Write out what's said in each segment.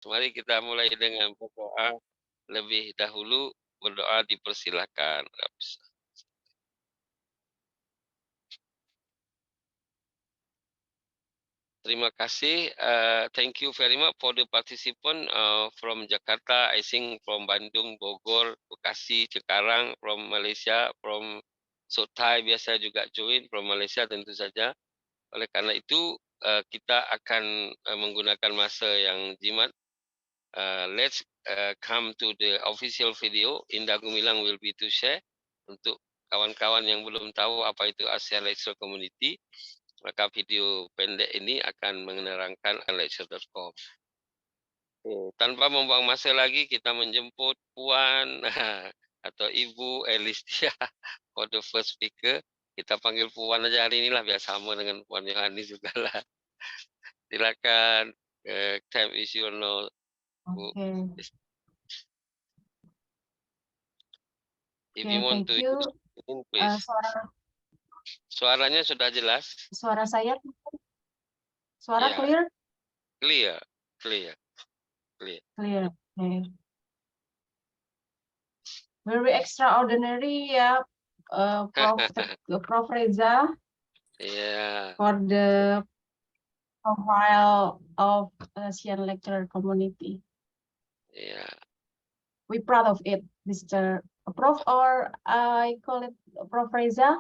Mari kita mulai dengan berdoa lebih dahulu. Berdoa dipersilakan. Terima kasih. Thank you very much for the participant from Jakarta, I think from Bandung, Bogor, Bekasi, Cikarang, from Malaysia, from Sotai biasa juga join from Malaysia tentu saja. Oleh karena itu kita akan menggunakan masa yang jimat. Let's come to the official video. Indah Gumilang will be to share untuk kawan-kawan yang belum tahu apa itu ASEAN Lecture Community. Maka video pendek ini akan menerangkan lecture.com. Tanpa membuang masa lagi, kita menjemput Puan atau Ibu Elistia for the first speaker. Kita panggil Puan aja hari inilah, biar sama dengan Puan Yohanis juga lah. Silakan, time is your now. Okay. If you want to use screen, please. Suaranya sudah jelas? Suara saya? Suara ya. clear? Clear. Okay. Very extraordinary, ya, Prof. Reza. Yeah. For the profile of ASEAN Lecturer Community. Yeah. We proud of it, Mr. Prof, or I call it Prof. Reza.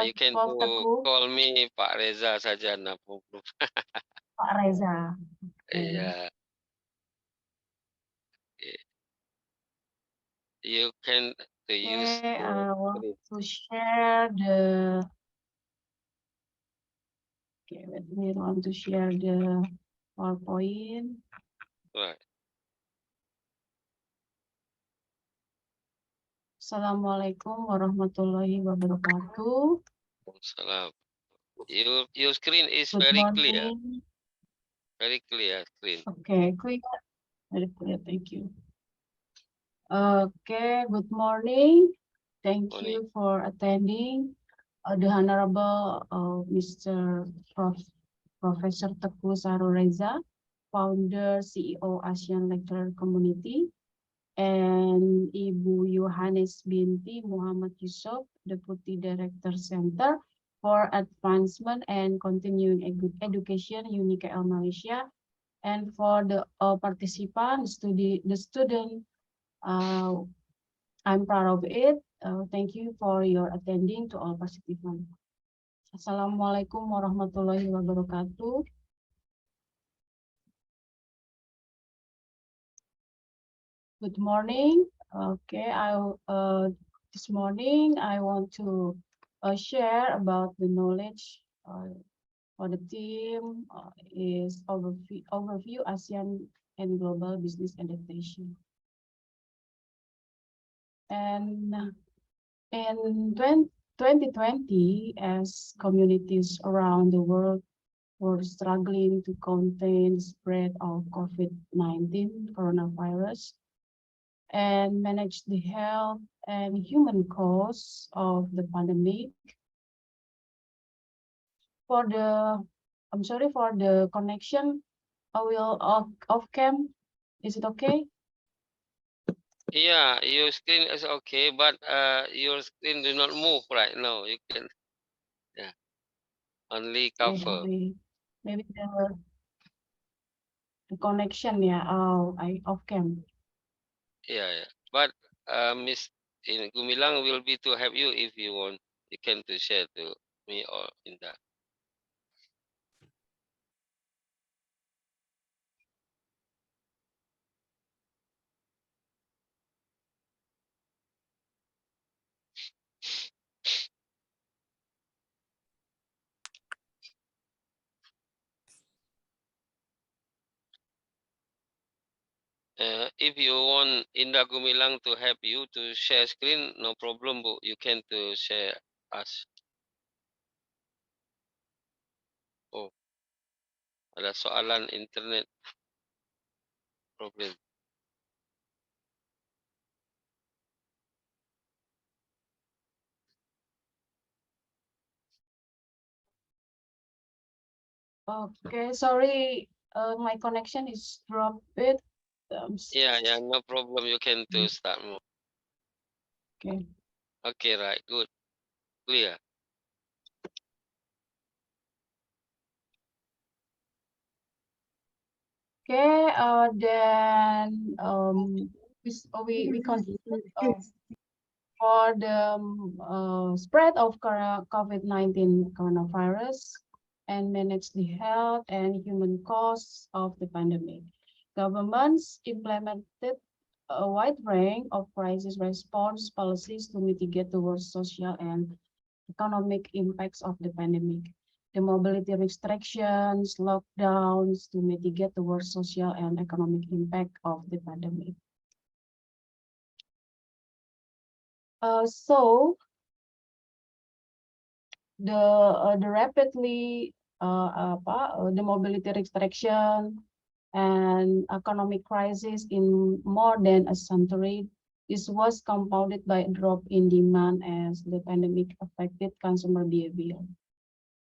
You can call me Pak Reza saja, no problem. Pak Reza. Okay. Yeah. You can use. I want to share the. Okay, let me want to share the PowerPoint. Right. Assalamualaikum warahmatullahi wabarakatuh. Salam. Your screen is very clear. Very clear screen. Okay, clear. Very clear. Thank you. Okay, good morning. Thank you for attending. The Honorable Mr. Professor Teguh Saru Reza, Founder, CEO ASEAN Lecturer Community, and Ibu Yohanes binti Muhammad Yusuf, Deputy Director Center for Advancement and Continuing Education, UNIKL Malaysia, and for the participants, the student. I'm proud of it. Thank you for your attending to all participants. Assalamualaikum warahmatullahi wabarakatuh. Good morning. Okay, this morning I want to share about the knowledge for the team is overview ASEAN and global business adaptation. And in 2020, as communities around the world were struggling to contain the spread of COVID-19 coronavirus and manage the health and human costs of the pandemic. I'm sorry for the connection. I will off cam. Is it okay? Yeah, your screen is okay, but your screen do not move right now. You can, yeah, only cover. Maybe the connection, yeah. Oh, I off cam. Yeah. But Miss Gumilang will be to help you if you want. You can to share to me or in that. If you want Indah Gumilang to help you to share screen, no problem, Bu. You can to share us. Oh, ada soalan internet problem. Okay, sorry. My connection is dropped. It. Yeah, no problem. You can to start more. Okay. Okay, right, good, clear. Okay. Then we continue. For the spread of COVID-19 coronavirus and manage the health and human costs of the pandemic. Governments implemented a wide range of crisis response policies to mitigate the worst social and economic impacts of the pandemic. The mobility restrictions, lockdowns to mitigate the worst social and economic impact of the pandemic. So the rapidly the mobility restriction and economic crisis in more than a century. This was compounded by a drop in demand as the pandemic affected consumer behavior.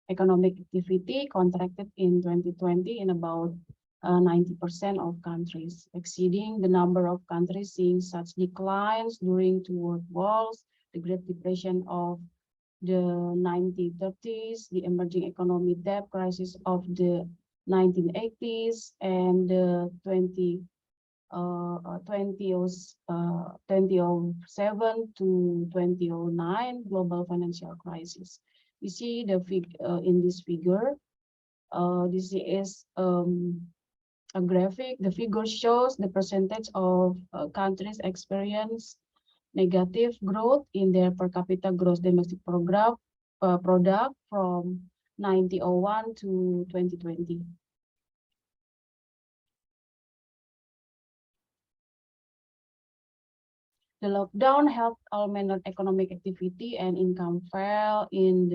Economic activity contracted in 2020 in about 90% of countries, exceeding the number of countries seeing such declines during two world wars, the Great Depression of the 1930s, the emerging economic debt crisis of the 1980s, and the 2007 to 2009 global financial crisis. You see the in this figure. This is a graphic. The figure shows the percentage of countries experience negative growth in their per capita gross domestic product from 1901 to 2020. The lockdown helped all manner economic activity and income fell in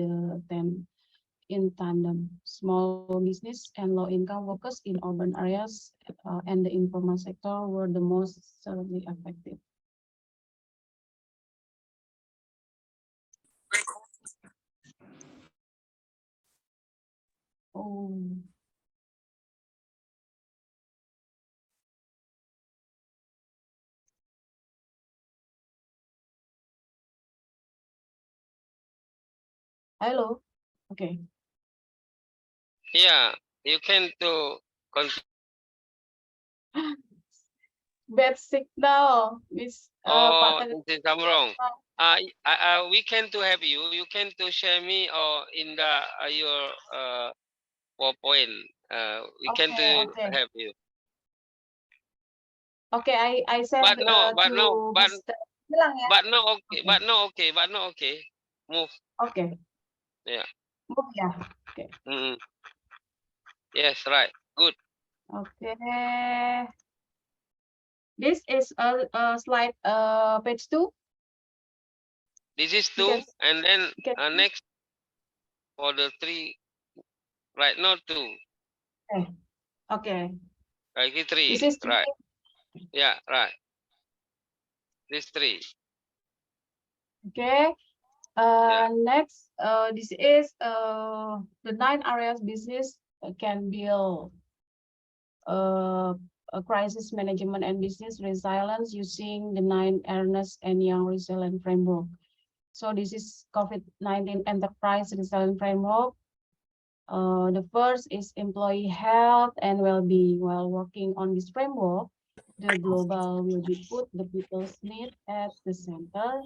in tandem. Small business and low income workers in urban areas and the informal sector were the most severely affected. Oh, hello. Okay. Yeah, you can to continue. Bad signal, Miss Pak Oh, Teguh. this is I'm wrong. We can to have you. You can to share me or in the your PowerPoint. We can Okay, to okay. have you. Okay, I But send no, but no, to Mr. Bilang ya. but no okay, Okay, but no okay, but no okay. Move. okay. Yeah. Move ya. Okay. Mm-mm. Yes, right. Good. Okay. This is a slide page 2. This is You two, can and then you can see. next for the three. Right, not two. Okay. Okay. Like This three. is Right. 3. Yeah, right. This three. Okay. Yeah. Next, this is the 9 areas business can build a crisis management and business resilience using the 9 Ernest and Young Resilient Framework. So this is COVID-19 Enterprise Resilience Framework. The first is employee health and well-being. While working on this framework, the global will be put the people's need at the center.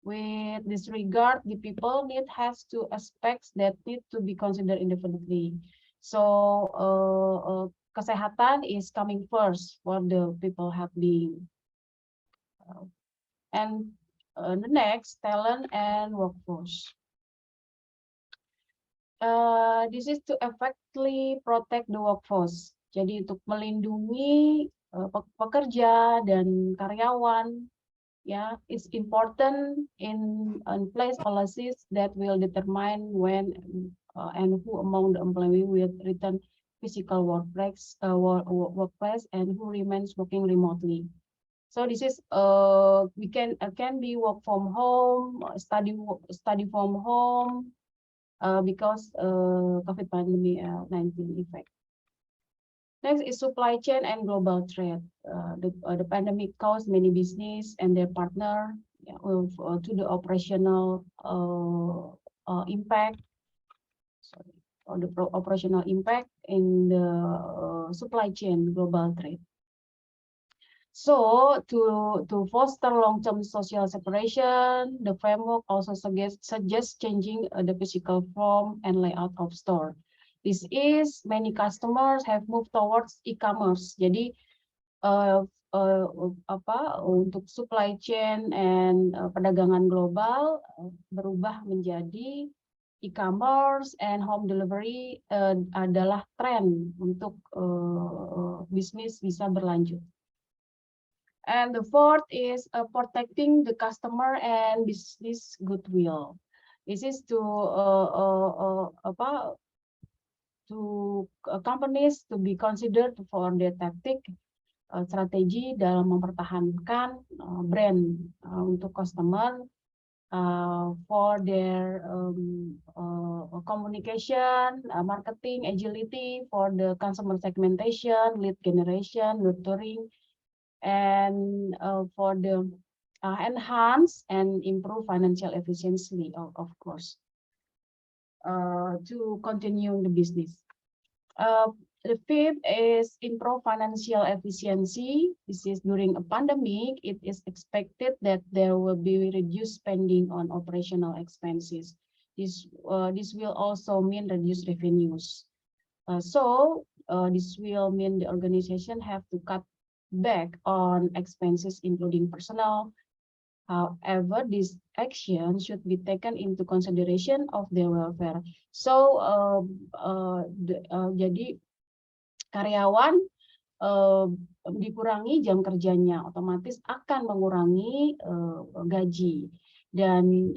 With this regard, the people need has two aspects that need to be considered independently. So kesehatan is coming first for the people health being. And the next, talent and workforce. This is to effectively protect the workforce. Jadi untuk melindungi pekerja dan karyawan, ya, it's important in place policies that will determine when and who among the employee will return physical workplace and who remains working remotely. So this is we can be work from home, study from home, because COVID-19 effect. Next is supply chain and global trade. The pandemic caused many business and their partner to the operational impact, sorry, or the operational impact in the supply chain global trade. So to foster long-term social separation, the framework also suggests changing the physical form and layout of store. This is many customers have moved towards e-commerce. Jadi untuk supply chain and perdagangan global berubah menjadi e-commerce and home delivery adalah tren untuk bisnis bisa berlanjut. And the fourth is protecting the customer and business goodwill. This is to companies to be considered for their tactic strategi dalam mempertahankan brand untuk customer for their communication, marketing, agility, for the consumer segmentation, lead generation, nurturing, and for the enhance and improve financial efficiency, of course, to continue the business. The fifth is improve financial efficiency. This is during a pandemic, it is expected that there will be reduced spending on operational expenses. This will also mean reduced revenues. This will mean the organization have to cut back on expenses, including personnel. However, this action should be taken into consideration of their welfare. So, jadi karyawan dikurangi jam kerjanya, otomatis akan mengurangi gaji dan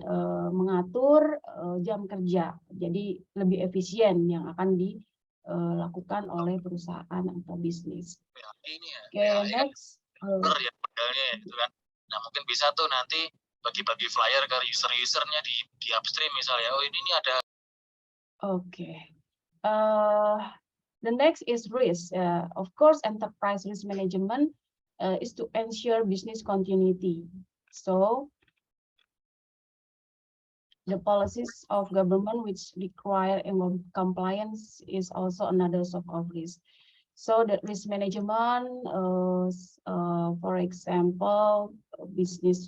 mengatur jam kerja. Jadi lebih efisien yang akan dilakukan oleh perusahaan atau bisnis. Oke, next. Ya modelnya gitu kan. Nah mungkin bisa tuh nanti bagi-bagi flyer ke user-usernya di upstream misalnya. Oh ini ada. Oke. The next is risk. Of course, enterprise risk management is to ensure business continuity. So the policies of government which require compliance is also another source of risk. So the risk management, for example, business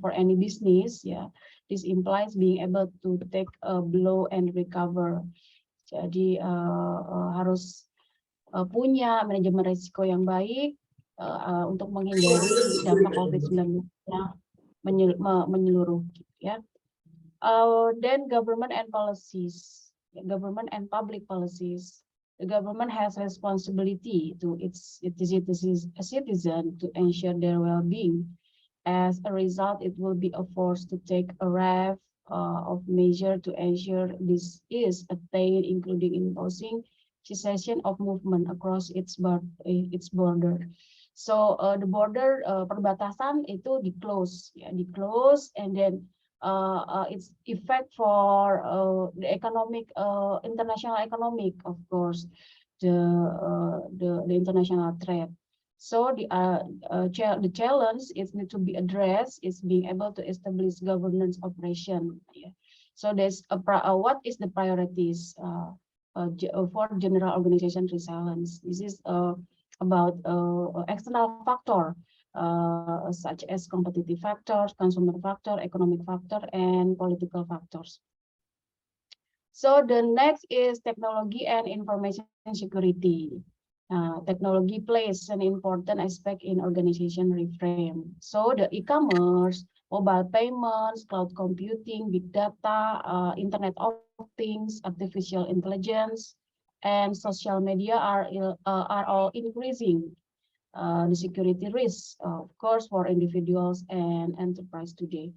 for any business, yeah, this implies being able to take a blow and recover. Jadi harus punya manajemen risiko yang baik untuk menghindari dampak COVID-19 menyeluruh, ya. Then government and policies, government and public policies. The government has responsibility to its citizen to ensure their well-being. As a result, it will be a force to take a raft of measure to ensure this is attained, including imposing cessation of movement across its border. So the border perbatasan itu di close, ya, di close, and then its effect for the economic, international economic, of course, the international trade. So the challenge is need to be addressed is being able to establish governance operation. Yeah. So there's what is the priorities for general organization resilience? This is about external factor. Such as competitive factors, consumer factor, economic factor, and political factors. So the next is technology and information security. Technology plays an important aspect in organization reframe. So the e-commerce, mobile payments, cloud computing, big data, Internet of Things, artificial intelligence, and social media are all increasing the security risks, of course, for individuals and enterprise today.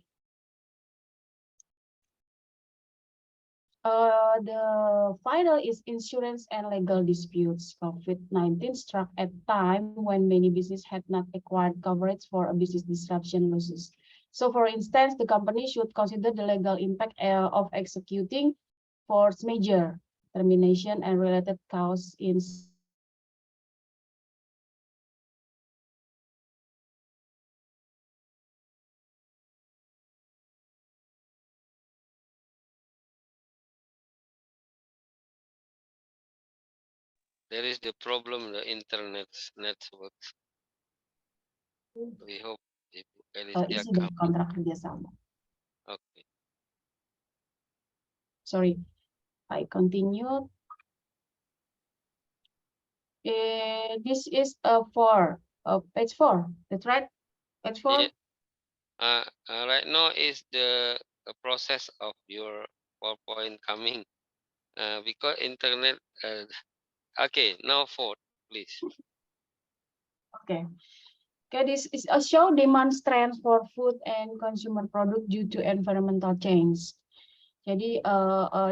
The final is insurance and legal disputes. COVID-19 struck at a time when many businesses had not acquired coverage for a business disruption losses. So, for instance, the company should consider the legal impact of executing force majeure, termination, and related costs in There is the problem, the internet network. We hope Ibu Felicia Isi come. dari kontrak kerjasama. Okay. Sorry, I continue. This is page 4. That's right. Page 4. Yeah. Right now is the process of your PowerPoint coming. Because internet. Okay. Now 4, please. Okay. Okay, this is a show demands trends for food and consumer product due to environmental change. Jadi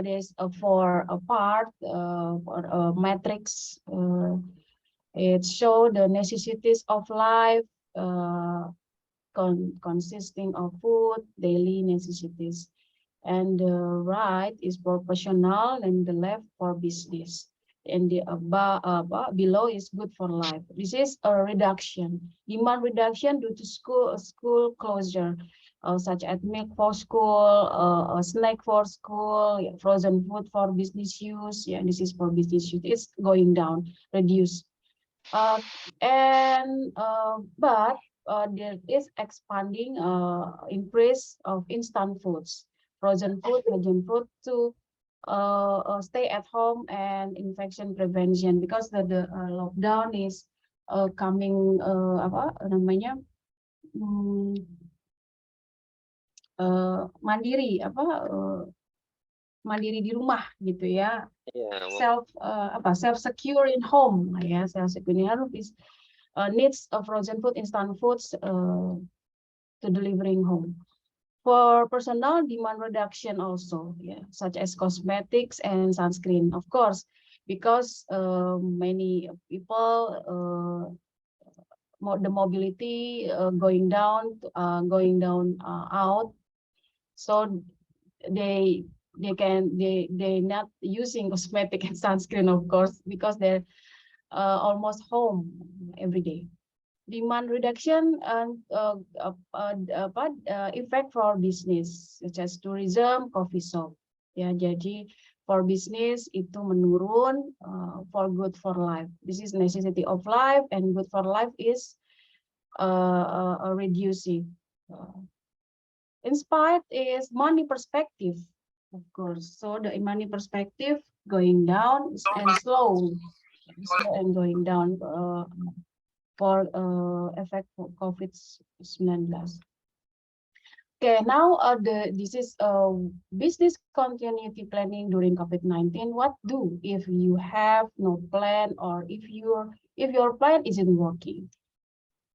there's a for a part or a matrix. It show the necessities of life consisting of food, daily necessities, and the right is proportional and the left for business. And the below is good for life. This is a reduction, demand reduction due to school closure, such as milk for school, a snack for school, yeah, frozen food for business use. Yeah, this is for business use. It's going down, reduce. But there is expanding increase of instant foods, frozen food to stay at home and infection prevention, because the lockdown is coming apa namanya mandiri mandiri di rumah gitu ya. Yeah. Self secure in home ya, self secure in home is needs of frozen food, instant foods to delivering home. For personal demand reduction also, yeah, such as cosmetics and sunscreen, of course, because many people the mobility going down out, so they not using cosmetic and sunscreen, of course, because they're almost home every day. Demand reduction and effect for business such as tourism, coffee shop. Ya, jadi for business itu menurun, for good for life. This is necessity of life, and good for life is reducing. Inspired is money perspective, of course. So the money perspective going down and slow and going down. For effect for COVID-19. Okay, now this is business continuity planning during COVID-19. What do if you have no plan, or if your plan isn't working?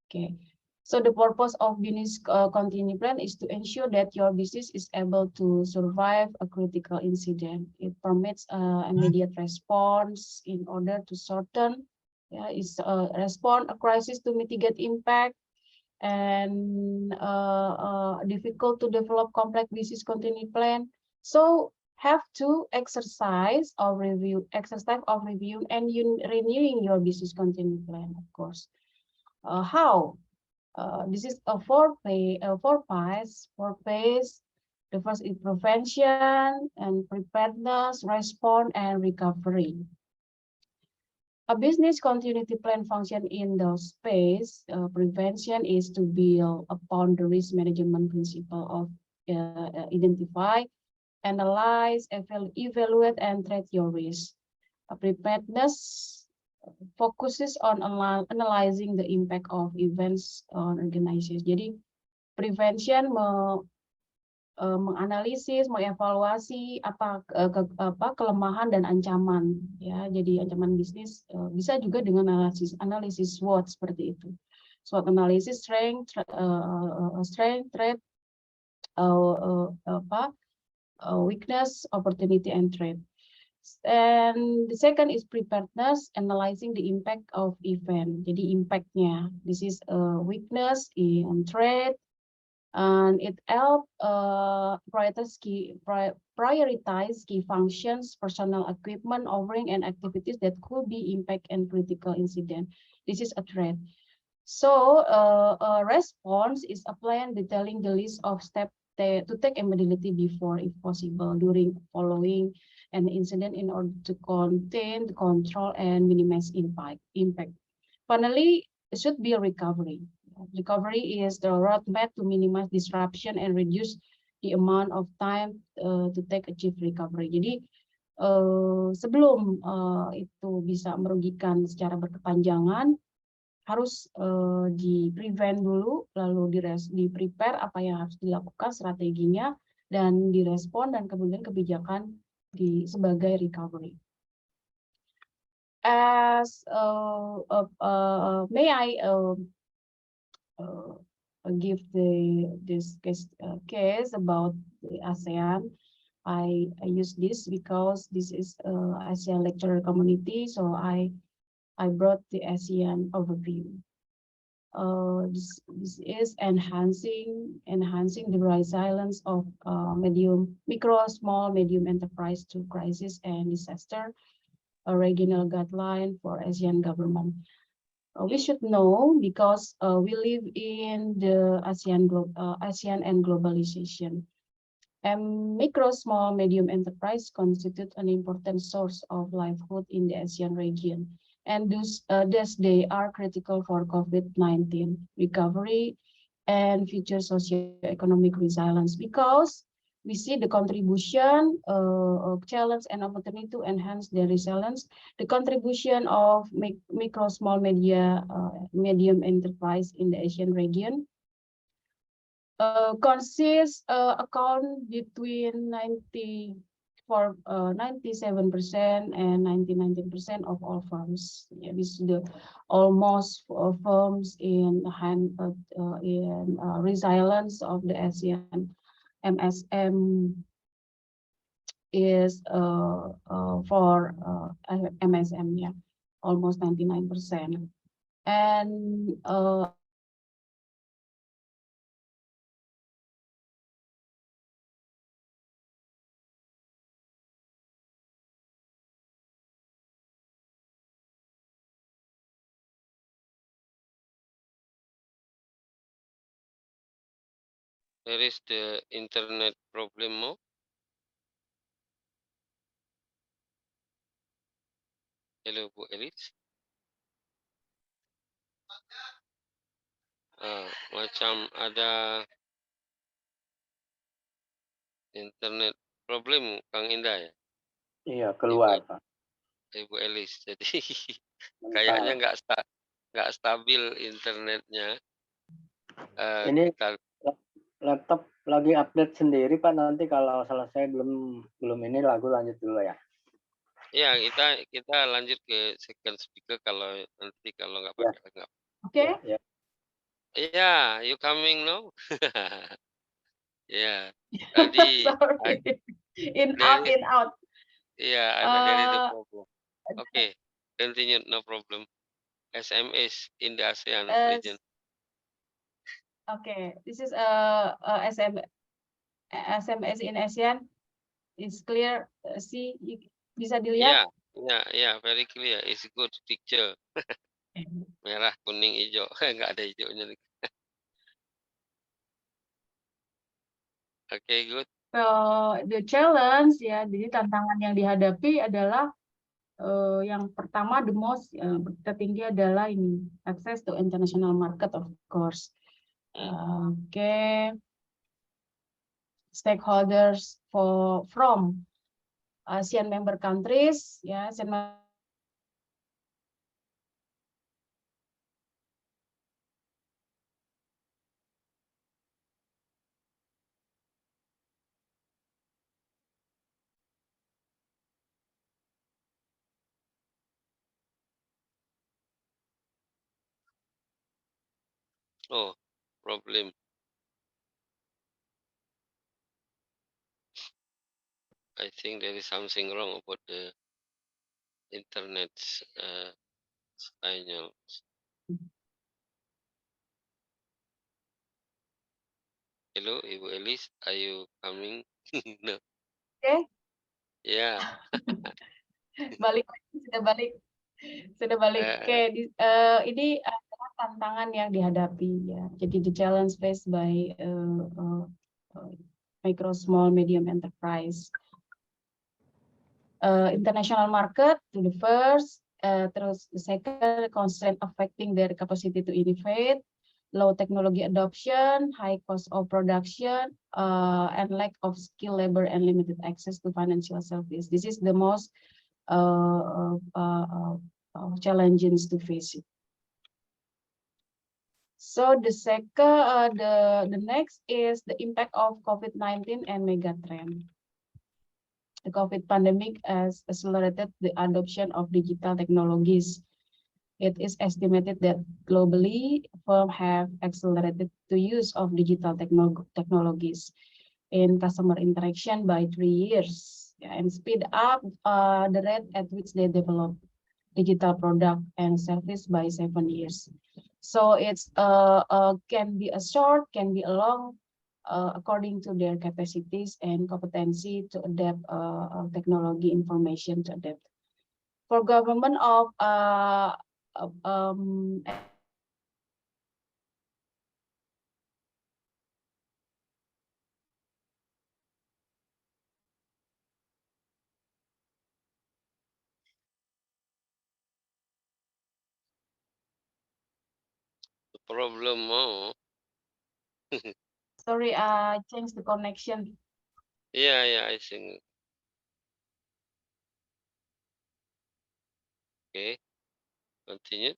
Okay, so the purpose of business continuity plan is to ensure that your business is able to survive a critical incident. It permits immediate response in order to shorten, is respond a crisis to mitigate impact, and difficult to develop complex business continuity plan. So have to exercise of review and renewing your business continuity plan, of course. How? This is a four phase. The first is prevention and preparedness, response, and recovery. A business continuity plan function in the space. Prevention is to build upon the risk management principle of identify, analyze, evaluate, and treat your risk. Preparedness focuses on analyzing the impact of events on organizations. Jadi prevention menganalisis, mengevaluasi apa kelemahan dan ancaman, ya. Jadi ancaman bisnis bisa juga dengan analisis SWOT seperti itu. SWOT analysis, strength, threat, weakness, opportunity, and threat. And the second is preparedness, analyzing the impact of event. Jadi impactnya, this is a weakness and threat. And it helps prioritize key functions, personal equipment, offering, and activities that could be impact and critical incident. This is a threat. So a response is a plan detailing the list of steps take immediately before, if possible, during, following an incident in order to contain, control, and minimize impact. Finally, it should be a recovery. Recovery is the roadmap to minimize disruption and reduce the amount of time to take achieve recovery. Jadi sebelum itu bisa merugikan secara berkepanjangan, harus di prevent dulu, lalu di prepare apa yang harus dilakukan strateginya, dan direspon, dan kemudian kebijakan sebagai recovery. As may I give this case about the ASEAN. I use this because this is ASEAN lecturer community, so I brought the ASEAN overview. This is enhancing the resilience of micro, small, medium enterprise to crisis and disaster, a regional guideline for ASEAN government. We should know because we live in the ASEAN and globalization. And micro, small, medium enterprise constitute an important source of livelihood in the ASEAN region. And thus they are critical for COVID-19 recovery and future socioeconomic resilience, because we see the contribution, challenge, and opportunity to enhance their resilience. The contribution of micro, small, medium enterprise in the ASEAN region consists account between 97% and 99% of all firms. Yeah, this is the almost firms in resilience of the ASEAN MSM is for MSM, yeah, almost 99%. And There is the internet problem mo. Hello Bu Elis. Macam ada internet problem Kang Indah ya. Iya, keluar, Pak. Ibu Elis. Jadi kayaknya nggak stabil internetnya. Ini Kita laptop lagi update sendiri, Pak. Nanti kalau selesai belum ini lagu lanjut dulu ya. ya kita lanjut ke second speaker kalau nanti kalau nggak pakai nggak. okay. Ya. Yeah, you coming now? Yeah, tadi Sorry. in out. Yeah, there is the problem. Okay, continue, no problem. SMS in the ASEAN region. Okay, this is SMS in ASEAN. It's clear. See, bisa dilihat. Yeah, very clear. It's a good picture. Merah, kuning, hijau. Nggak ada hijaunya lagi. Okay, good. The challenge, ya, jadi tantangan yang dihadapi adalah yang pertama, the most tertinggi adalah ini, access to international market, of course. Okay, stakeholders from ASEAN member countries, ya, Oh, problem. I think there is something wrong about the internet signal. Hello, Ibu Elis, are you coming? No. Okay. Yeah. Sudah balik. Oke, ini adalah tantangan yang dihadapi, ya. Jadi the challenge faced by micro, small, medium enterprise. International market to the first, terus the second constraint affecting their capacity to innovate, low technology adoption, high cost of production, and lack of skilled labor and limited access to financial service. This is the most challenges to face it. So the second, the next is the impact of COVID-19 and megatrend. The COVID pandemic has accelerated the adoption of digital technologies. It is estimated that globally, firms have accelerated the use of digital technologies in customer interaction by 3 years, and speed up the rate at which they develop digital product and service by 7 years. So it's can be a short, can be a long, according to their capacities and competency to adapt technology information to adapt. For government of The problem more. sorry, I changed the connection. Yeah, I think. Okay, continue.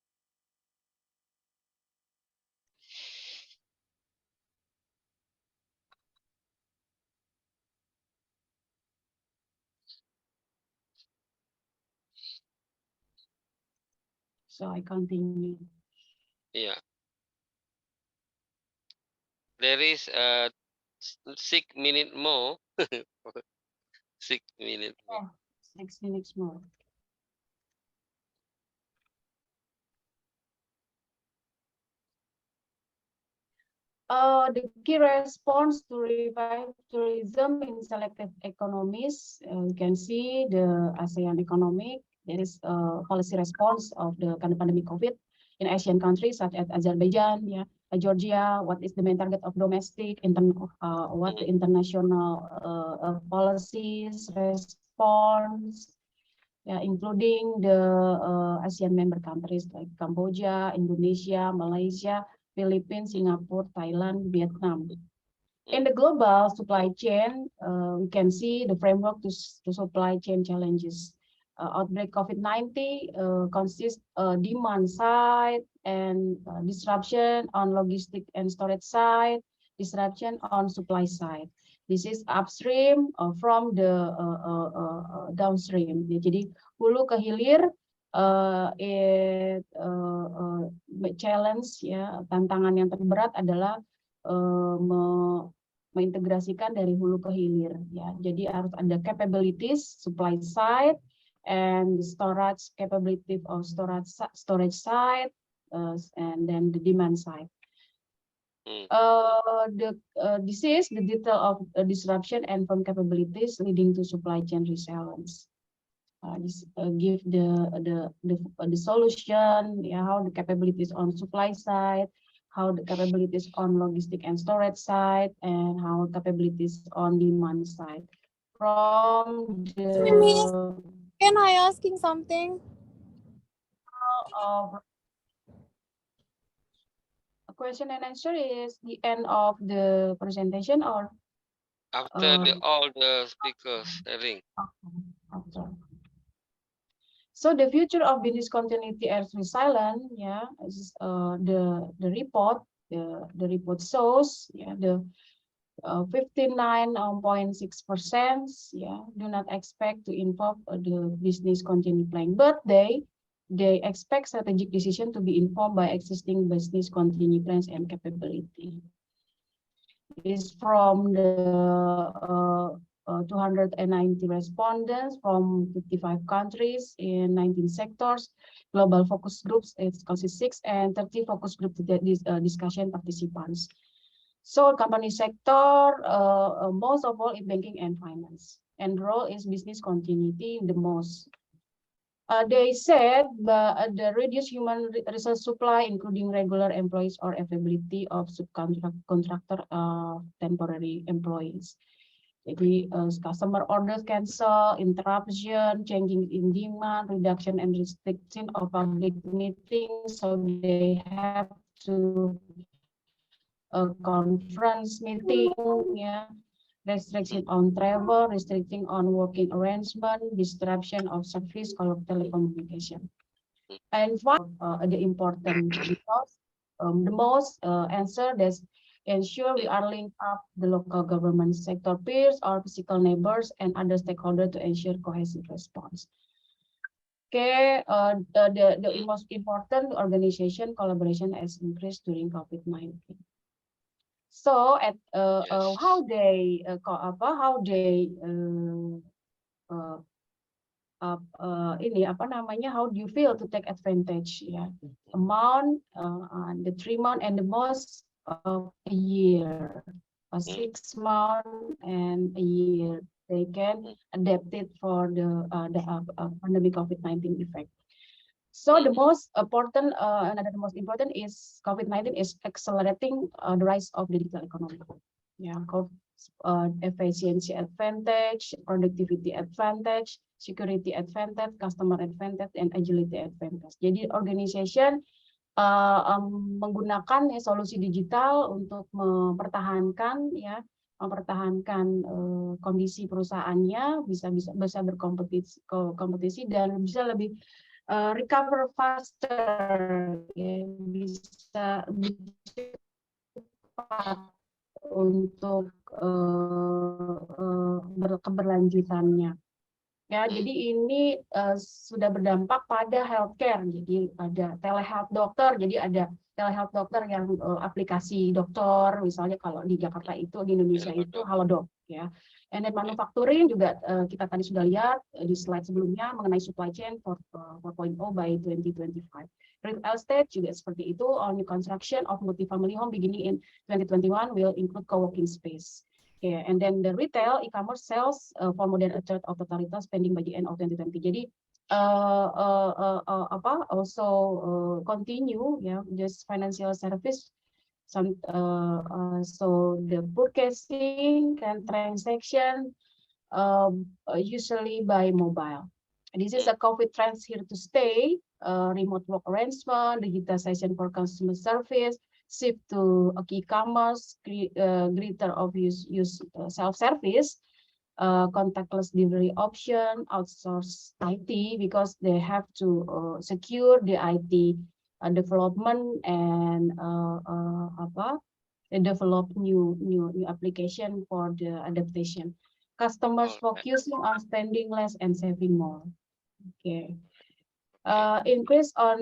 So I continue. Yeah, there is 6 minutes more. 6 minutes more. Yeah, 6 minutes more. The key response to revive tourism in selected economies, you can see the ASEAN economic. There is a policy response of the kind of pandemic COVID in Asian countries such as Azerbaijan, yeah, Georgia. What is the main target of domestic, what the international policies response, yeah, including the ASEAN member countries like Cambodia, Indonesia, Malaysia, Philippines, Singapore, Thailand, Vietnam. In the global supply chain, we can see the framework to supply chain challenges. Outbreak COVID-19 consists demand side and disruption on logistic and storage side, disruption on supply side. This is upstream from the downstream. Jadi hulu ke hilir challenge, ya, tantangan yang terberat adalah mengintegrasikan dari hulu ke hilir, ya. Jadi harus ada capabilities supply side and storage capability of storage side, and then the demand side. This is the detail of disruption and firm capabilities leading to supply chain resilience. This give the solution, yeah, how the capabilities on supply side, how the capabilities on logistic and storage side, and how capabilities on demand side. From the can I asking something? A question and answer is the end of the presentation, or After all the speakers sharing. after. So the future of business continuity as resilient, yeah, is the report. The report shows, yeah, the 59.6%, yeah, do not expect to involve the business continuity plan, but they expect strategic decision to be informed by existing business continuity plans and capability. Is from the 290 respondents from 55 countries in 19 sectors. Global focus groups, it consists 6, and 30 focus group discussion participants. So company sector, most of all in banking and finance, and role is business continuity the most. They said the reduced human resource supply, including regular employees or availability of subcontractor temporary employees. Jadi customer orders cancel, interruption, changing in demand, reduction and restriction of public meetings, so they have to conference meeting, yeah, restriction on travel, restricting on working arrangement, disruption of service or telecommunication. And the important because the most answer that ensure we are linked up the local government sector peers, our physical neighbors, and other stakeholders to ensure cohesive response. Okay, the most important organization collaboration has increased during COVID-19. So at how they ini apa namanya, how do you feel to take advantage, ya, amount, the 3 months and the most of a year, 6 months and a year, they can adapt it for the pandemic COVID-19 effect. So the most important, most important is COVID-19 is accelerating the rise of digital economy. Yeah, efficiency advantage, productivity advantage, security advantage, customer advantage, and agility advantage. Jadi organization menggunakan solusi digital untuk mempertahankan kondisi perusahaannya, bisa berkompetisi dan bisa lebih recover faster, ya, bisa cepat untuk keberlanjutannya. Ya, jadi ini sudah berdampak pada healthcare. Jadi ada telehealth dokter, jadi ada telehealth dokter yang aplikasi dokter, misalnya kalau di Jakarta itu, di Indonesia itu Halodoc, ya. And then manufacturing juga kita tadi sudah lihat di slide sebelumnya mengenai supply chain 4.0 by 2025. Real estate juga seperti itu. All new construction of multifamily home beginning in 2021 will include co-working space. Yeah, and then the retail e-commerce sales for more than a third of total retail spending by the end of 2020. Jadi also continue, yeah, just financial service. So the purchasing and transaction usually by mobile. This is a COVID trend here to stay. Remote work arrangement, digitization for customer service, shift to e-commerce, greater of use self-service, contactless delivery option, outsource IT because they have to secure the IT development and develop new application for the adaptation. Customers focusing on spending less and saving more. Okay. Increase on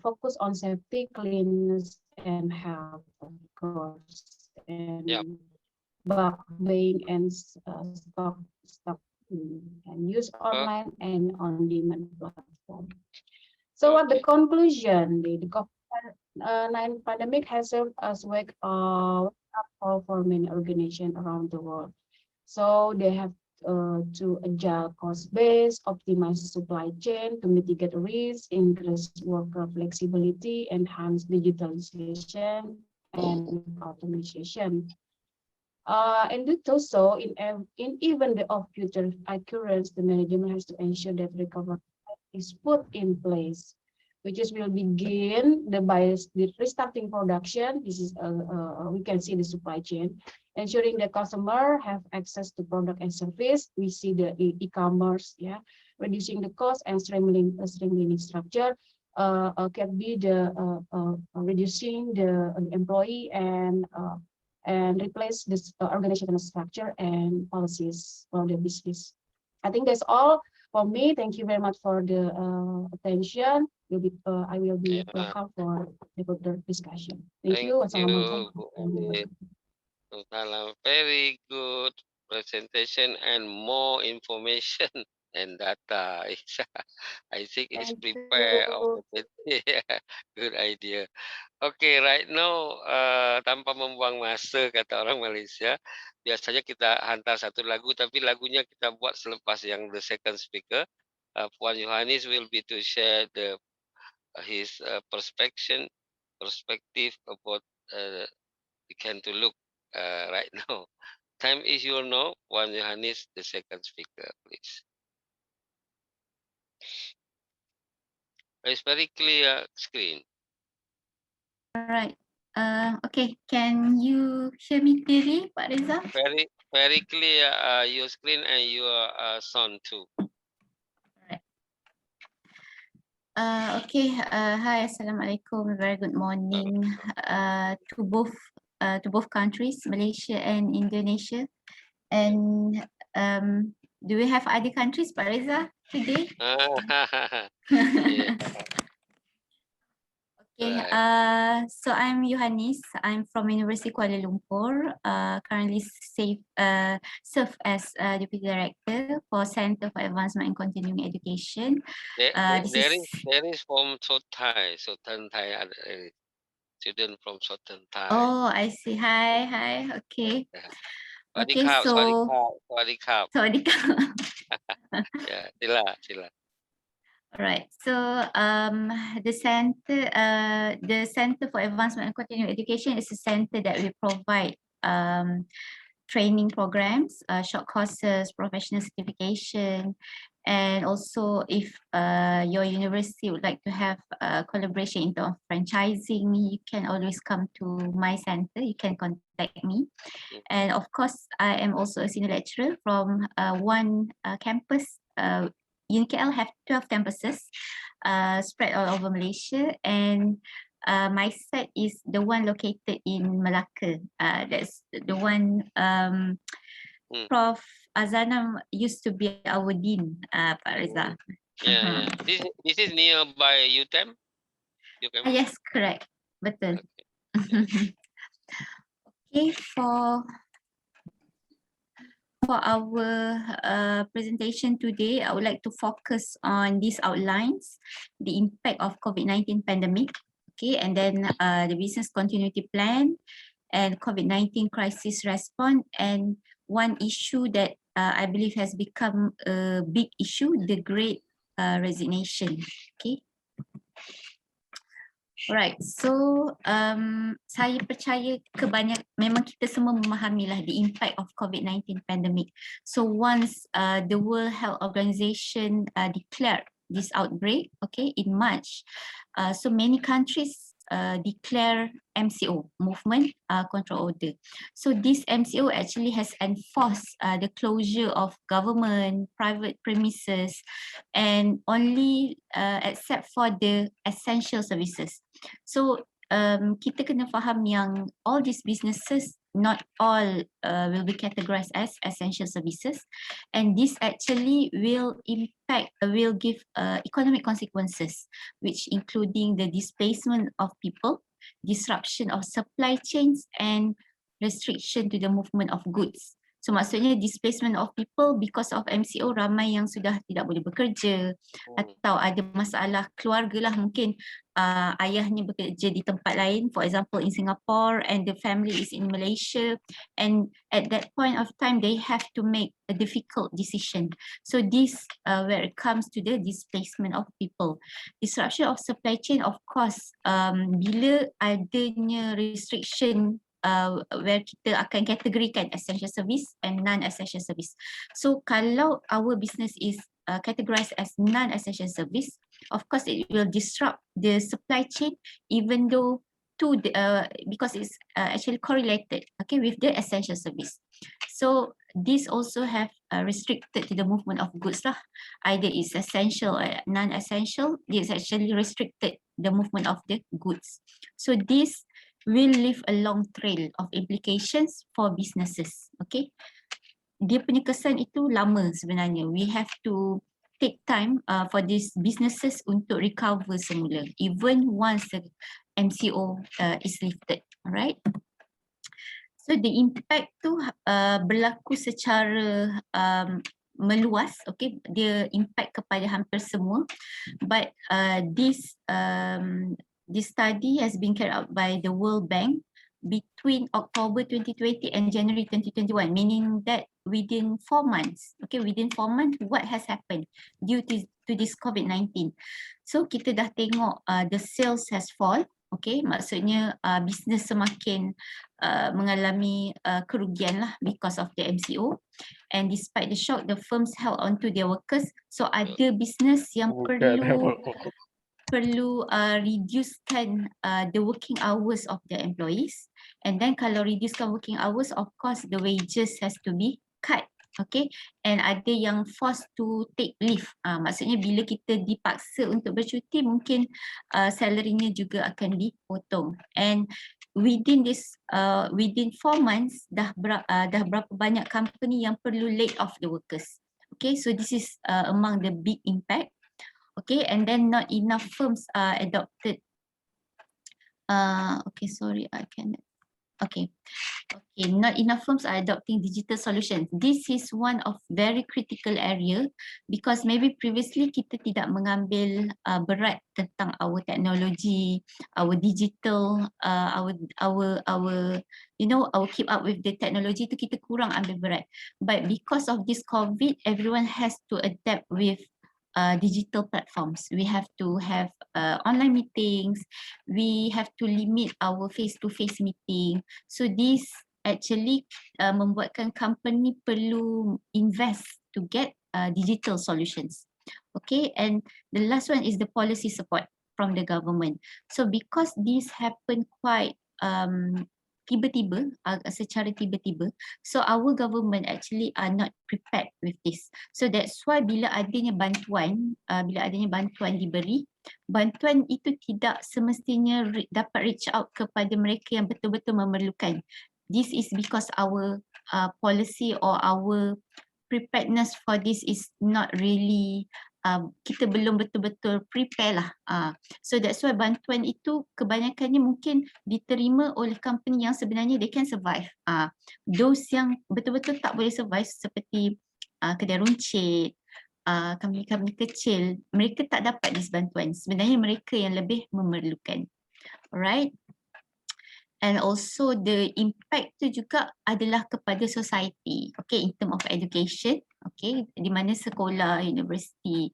focus on safety, cleanliness, and health, of course, and bulk buying and stock and use online and on-demand platform. So at the conclusion, the COVID-19 pandemic has served as wake up call for many organizations around the world. So they have to adjust cost base, optimize supply chain to mitigate risk, increase worker flexibility, enhance digitalization and automation. And do so in even the of future occurrence, the management has to ensure that recovery is put in place, which is will begin by the restarting production. This is we can see the supply chain, ensuring the customer have access to product and service. We see the e-commerce, yeah, reducing the cost and streamlining structure. Can be the reducing the employee and replace this organizational structure and policies for the business. I think that's all for me. Thank you very much for the attention. I will be welcome for the further discussion. Thank you. Very good presentation and more information and data. I think it's prepared. Good idea. Okay, right now tanpa membuang masa kata orang Malaysia, biasanya kita hantar satu lagu tapi lagunya kita buat selepas yang the second speaker. Puan Yohanis will be to share his perspective about we can to look right now. Time is your now. Puan Yohanis, the second speaker, please. It's very clear screen. All right. Okay. Can you hear me clearly, Pak Reza? Very clear your screen and your sound too. Okay. Hi. Assalamualaikum. Very good morning. To both countries, Malaysia and Indonesia. And do we have other countries, Pak Reza, today? Yeah. Okay, Right. so I'm Yohanis. I'm from University Kuala Lumpur. Currently serve as Deputy Director for Center for Advancement and Continuing Education. There is from Sotai, Sultan Thai, student from Sultan Thai. Oh, I see. Hi. Okay. Okay, Swadikap, so Swadikap. Yeah, sila. Right. So the Center for Advancement and Continuing Education is a center that we provide training programs, short courses, professional certification, and also if your university would like to have collaboration in terms of franchising, you can always come to my center. You can contact me. And of course, I am also a senior lecturer from one campus. UNKL have 12 campuses spread all over Malaysia, and my site is the one located in Malacca. That's the one Prof. Azana used to be our dean, Pak Reza. Yeah. This is nearby UTM? Yes, correct. Betul. Okay, for our presentation today, I would like to focus on these outlines, the impact of COVID-19 pandemic, okay, and then the business continuity plan and COVID-19 crisis response, and one issue that I believe has become a big issue, the Great Resignation, okay. Alright, so saya percaya memang kita semua memahamilah the impact of COVID-19 pandemic. So once the World Health Organization declared this outbreak, okay, in March, so many countries declare MCO, Movement Control Order. So this MCO actually has enforced the closure of government, private premises, and only except for the essential services. So kita kena faham yang all these businesses, not all will be categorized as essential services, and this actually will give economic consequences, which including the displacement of people, disruption of supply chains, and restriction to the movement of goods. So maksudnya displacement of people because of MCO, ramai yang sudah tidak boleh bekerja atau ada masalah keluarga lah, mungkin ayahnya bekerja di tempat lain, for example in Singapore, and the family is in Malaysia, and at that point of time they have to make a difficult decision. So this where it comes to the displacement of people. Disruption of supply chain, of course, bila adanya restriction where kita akan kategorikan essential service and non-essential service. So kalau our business is categorized as non-essential service, of course it will disrupt the supply chain, even though because it's actually correlated, okay, with the essential service. So this also have restricted to the movement of goods lah. Either it's essential or non-essential, it's actually restricted the movement of the goods. So this will leave a long trail of implications for businesses, okay. Dia punya kesan itu lama sebenarnya. We have to take time for these businesses untuk recover semula, even once the MCO is lifted, alright. So the impact tu berlaku secara meluas, okay, dia impact kepada hampir semua, but this study has been carried out by the World Bank between October 2020 and January 2021, meaning that within 4 months, okay, within 4 months, what has happened due to this COVID-19. So kita dah tengok the sales has fall. Okay, maksudnya business semakin mengalami kerugian lah because of the MCO. And despite the shock, the firms held on to their workers. So ada business yang perlu reducekan the working hours of their employees. And then kalau reducekan working hours, of course the wages has to be cut. Okay, and ada yang forced to take leave. Maksudnya bila kita dipaksa untuk bercuti, mungkin salary-nya juga akan dipotong. And within 4 months dah berapa banyak company yang perlu lay off the workers. Okay, so this is among the big impact. Okay, and then not enough firms are adopted. Okay, sorry, I cannot. Okay, not enough firms are adopting digital solutions. This is one of very critical area because maybe previously kita tidak mengambil berat tentang our technology, our digital, our keep up with the technology tu kita kurang ambil berat. But because of this COVID, everyone has to adapt with digital platforms. We have to have online meetings. We have to limit our face-to-face meeting. So this actually membuatkan company perlu invest to get digital solutions. Okay, and the last one is the policy support from the government. So because this happened quite tiba-tiba, secara tiba-tiba, so our government actually are not prepared with this. So that's why bila adanya bantuan diberi, bantuan itu tidak semestinya dapat reach out kepada mereka yang betul-betul memerlukan. This is because our policy or our preparedness for this is not really, kita belum betul-betul prepare lah. So that's why bantuan itu kebanyakannya mungkin diterima oleh company yang sebenarnya they can survive. Those yang betul-betul tak boleh survive seperti kedai runcit, company-company kecil, mereka tak dapat this bantuan. Sebenarnya mereka yang lebih memerlukan. Alright. And also the impact tu juga adalah kepada society. Okay, in term of education. Okay, di mana sekolah, universiti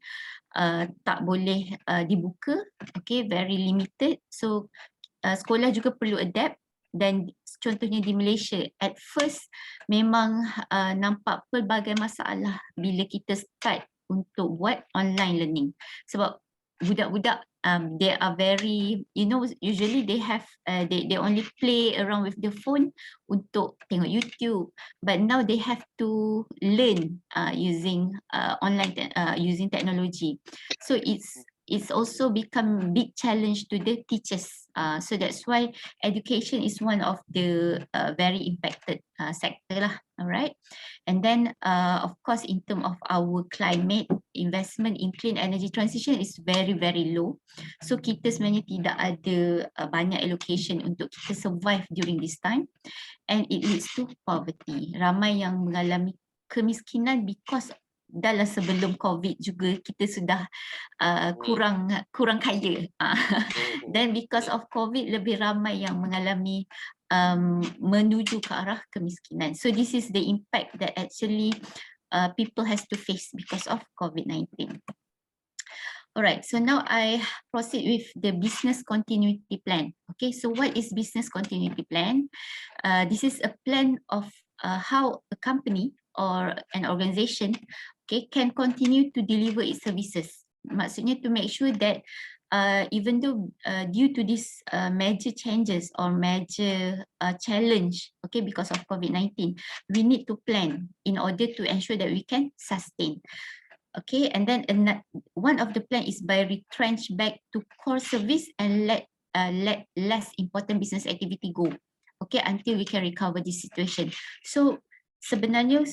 tak boleh dibuka. Okay, very limited. So sekolah juga perlu adapt. Dan contohnya di Malaysia, at first memang nampak pelbagai masalah bila kita start untuk buat online learning. Sebab budak-budak they are very, usually they have they only play around with the phone untuk tengok YouTube, but now they have to learn using online using technology. So it's also become big challenge to the teachers. So that's why education is one of the very impacted sector lah. Alright, and then of course in terms of our climate, investment in clean energy transition is very low. So kita sebenarnya tidak ada banyak allocation untuk kita survive during this time, and it leads to poverty. Ramai yang mengalami kemiskinan because dalam sebelum COVID juga kita sudah kurang kaya. Then because of COVID lebih ramai yang mengalami menuju ke arah kemiskinan. So this is the impact that actually people has to face because of COVID-19. Alright, so now I proceed with the business continuity plan. Okay, so what is business continuity plan? This is a plan of how a company or an organization, okay, can continue to deliver its services. Maksudnya to make sure that even though due to this major changes or major challenge, okay, because of COVID-19, we need to plan in order to ensure that we can sustain. Okay, and then one of the plan is by retrench back to core service and let less important business activity go. Okay, until we can recover this situation. So sebenarnya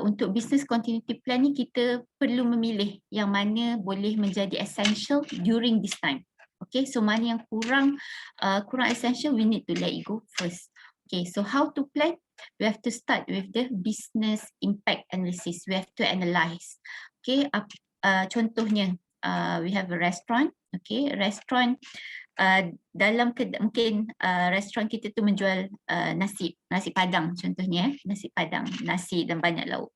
untuk business continuity plan ni kita perlu memilih yang mana boleh menjadi essential during this time. Okay, so mana yang kurang essential, we need to let it go first. Okay, so how to plan? We have to start with the business impact analysis. We have to analyze. Okay, contohnya we have a restaurant. Okay, restaurant dalam mungkin restoran kita tu menjual nasi padang contohnya, nasi padang, nasi dan banyak lauk.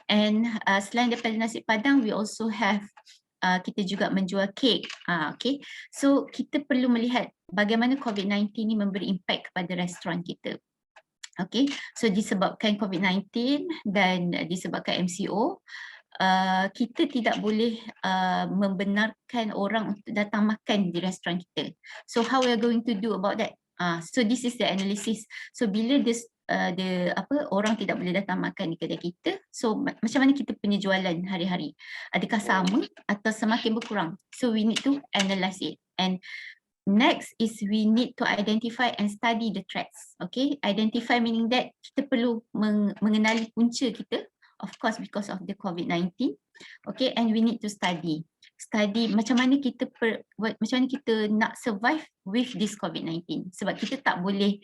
And selain daripada nasi padang, we also have kita juga menjual kek. Okay. So kita perlu melihat bagaimana COVID-19 ni memberi impact kepada restoran kita. Okay, so disebabkan COVID-19 dan disebabkan MCO, kita tidak boleh membenarkan orang untuk datang makan di restoran kita. So how we are going to do about that? So this is the analysis. So bila orang tidak boleh datang makan di kedai kita, so macam mana kita punya jualan hari-hari? Adakah sama atau semakin berkurang? So we need to analyze it. And next is we need to identify and study the threats. Okay, identify meaning that kita perlu mengenali punca kita, of course because of the COVID-19. Okay, and we need to study macam mana kita nak survive with this COVID-19. Sebab kita tak boleh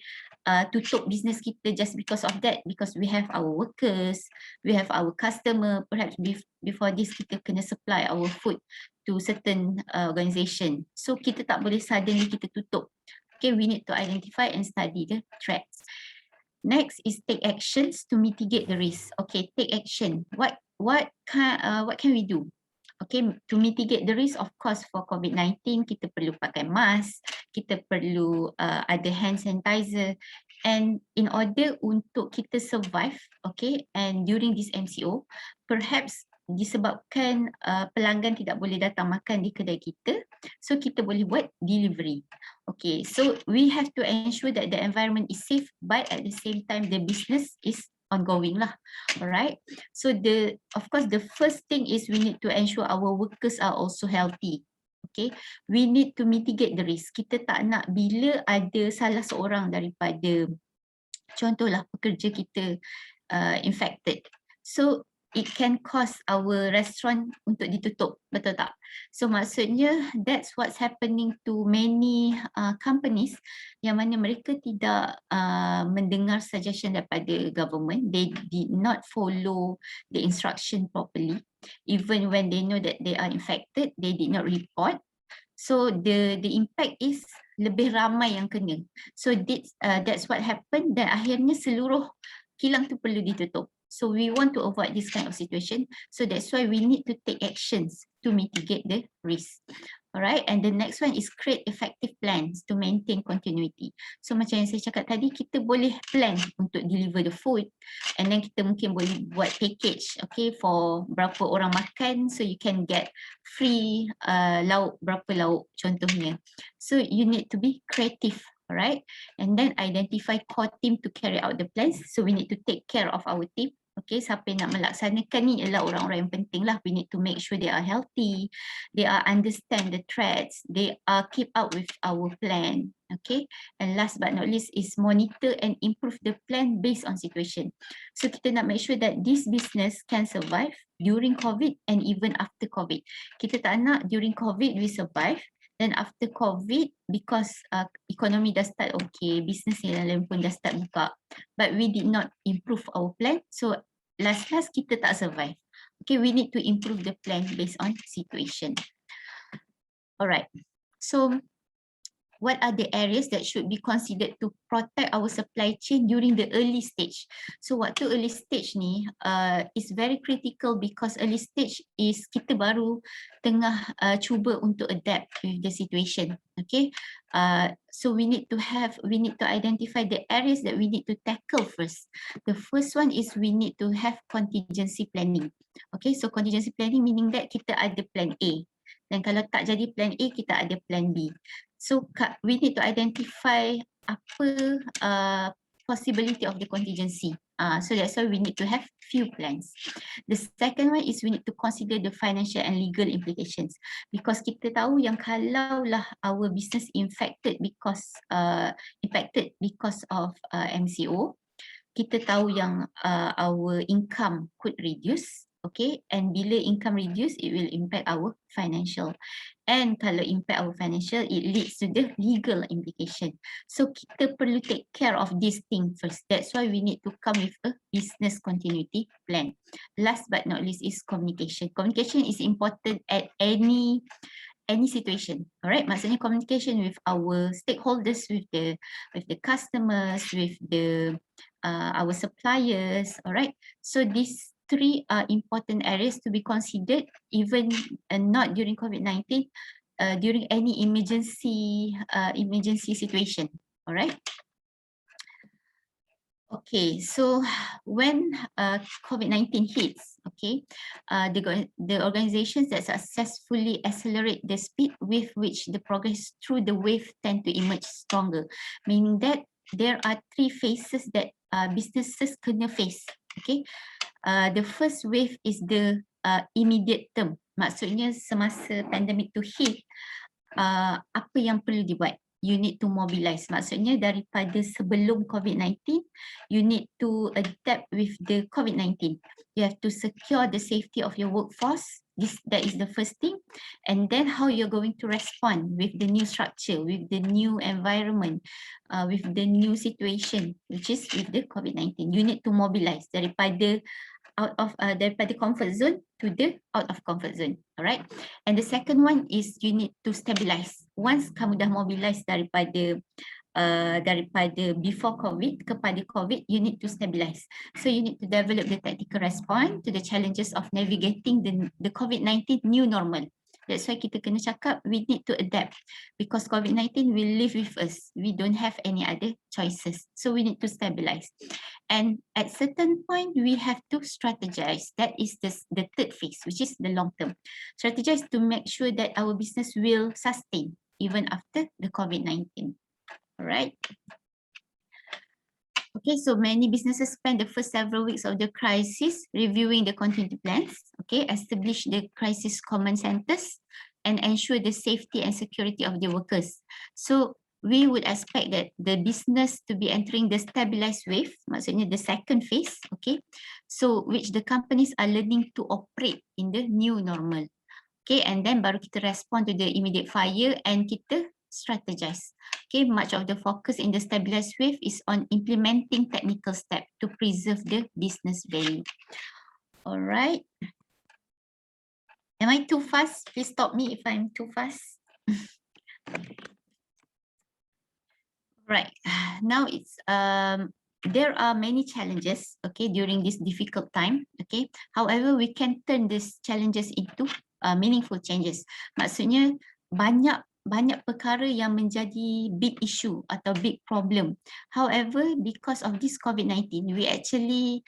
tutup business kita just because of that, because we have our workers, we have our customer. Perhaps before this kita kena supply our food to certain organisation. So kita tak boleh suddenly kita tutup. Okay, we need to identify and study the threats. Next is take actions to mitigate the risk. Okay, take action. What can we do? Okay, to mitigate the risk, of course, for COVID-19, kita perlu pakai mask, kita perlu ada hand sanitizer, and in order untuk kita survive, okay, and during this MCO, perhaps disebabkan pelanggan tidak boleh datang makan di kedai kita, so kita boleh buat delivery. Okay, so we have to ensure that the environment is safe, but at the same time the business is ongoing lah. Alright, so of course the first thing is we need to ensure our workers are also healthy. Okay, we need to mitigate the risk. Kita tak nak bila ada salah seorang daripada contohlah pekerja kita infected, so it can cause our restaurant untuk ditutup, betul tak? So maksudnya that's what's happening to many companies yang mana mereka tidak mendengar suggestion daripada government. They did not follow the instruction properly. Even when they know that they are infected, they did not report. So the impact is lebih ramai yang kena. So that's what happened, dan akhirnya seluruh kilang tu perlu ditutup. So we want to avoid this kind of situation. So that's why we need to take actions to mitigate the risk. Alright, and the next one is create effective plans to maintain continuity. So macam yang saya cakap tadi, kita boleh plan untuk deliver the food, and then kita mungkin boleh buat package, okay, for berapa orang makan, so you can get free lauk, berapa lauk contohnya. So you need to be creative. Alright, and then identify core team to carry out the plans. So we need to take care of our team. Okay, siapa yang nak melaksanakan ni ialah orang-orang yang penting lah. We need to make sure they are healthy, they are understand the threats, they are keep up with our plan. Okay, and last but not least is monitor and improve the plan based on situation. So kita nak make sure that this business can survive during COVID and even after COVID. Kita tak nak during COVID we survive, then after COVID, because economy dah start okay, business yang lain pun dah start buka, but we did not improve our plan, so last kita tak survive. Okay, we need to improve the plan based on situation. Alright, so what are the areas that should be considered to protect our supply chain during the early stage? So waktu early stage ni is very critical, because early stage is kita baru tengah cuba untuk adapt with the situation. Okay, so we need to identify the areas that we need to tackle first. The first one is we need to have contingency planning. Okay, so contingency planning meaning that kita ada plan A, dan kalau tak jadi plan A, kita ada plan B. So we need to identify apa possibility of the contingency. So that's why we need to have few plans. The second one is we need to consider the financial and legal implications, because kita tahu yang kalau lah our business impacted because of MCO, kita tahu yang our income could reduce. Okay, and bila income reduce, it will impact our financial. And kalau impact our financial, it leads to the legal implication. So kita perlu take care of this thing first. That's why we need to come with a business continuity plan. Last but not least is communication. Communication is important at any situation. Alright, maksudnya communication with our stakeholders, with the customers, with the our suppliers. Alright, so these three are important areas to be considered, even not during COVID-19, during any emergency situation. All right. Okay, so when COVID-19 hits, okay, the organizations that successfully accelerate the speed with which the progress through the wave tend to emerge stronger, meaning that there are three phases that businesses kena face. Okay, the first wave is the immediate term. Maksudnya semasa pandemic tu hit, apa yang perlu dibuat? You need to mobilize. Maksudnya daripada sebelum COVID-19, you need to adapt with the COVID-19. You have to secure the safety of your workforce. That is the first thing. And then how you're going to respond with the new structure, with the new environment, with the new situation, which is with the COVID-19. You need to mobilize daripada daripada comfort zone to the out of comfort zone. Alright. And the second one is you need to stabilize. Once kamu dah mobilize daripada before COVID kepada COVID, you need to stabilize. So you need to develop the tactical response to the challenges of navigating the COVID-19 new normal. That's why kita kena cakap we need to adapt because COVID-19 will live with us. We don't have any other choices. So we need to stabilize. And at certain point, we have to strategize. That is the third phase, which is the long term. Strategize to make sure that our business will sustain even after the COVID-19. All right. Okay, so many businesses spend the first several weeks of the crisis reviewing the contingency plans, okay, establish the crisis command centers, and ensure the safety and security of the workers. So we would expect that the business to be entering the stabilized wave, maksudnya the second phase, okay, so which the companies are learning to operate in the new normal. Okay, and then baru kita respond to the immediate fire and kita strategize. Okay, much of the focus in the stabilized wave is on implementing technical steps to preserve the business value. All right. Am I too fast? Please stop me if I'm too fast. Right. Now it's there are many challenges, okay, during this difficult time, okay. However, we can turn these challenges into meaningful changes. Maksudnya banyak perkara yang menjadi big issue atau big problem. However, because of this COVID-19, we actually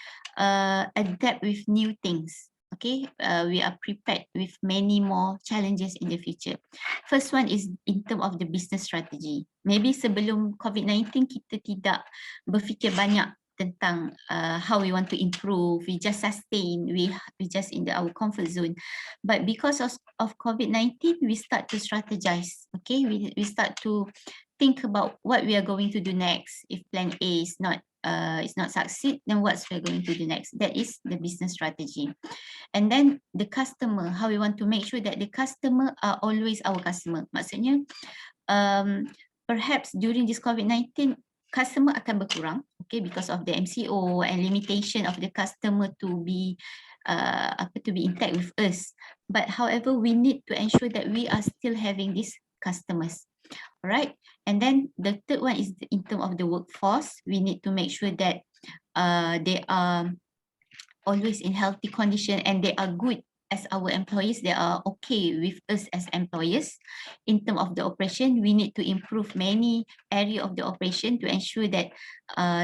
adapt with new things. Okay, we are prepared with many more challenges in the future. First one is in terms of the business strategy. Maybe sebelum COVID-19 kita tidak berfikir banyak tentang how we want to improve. We just sustain. We just in our comfort zone. But because of COVID-19, we start to strategize. Okay, we start to think about what we are going to do next. If plan A is not succeed, then what's we're going to do next? That is the business strategy. And then the customer, how we want to make sure that the customer are always our customer. Maksudnya, perhaps during this COVID-19, customer akan berkurang, okay, because of the MCO and limitation of the customer to be intact with us. But however, we need to ensure that we are still having these customers. All right. And then the third one is in terms of the workforce. We need to make sure that they are always in healthy condition and they are good as our employees. They are okay with us as employers. In terms of the operation, we need to improve many areas of the operation to ensure that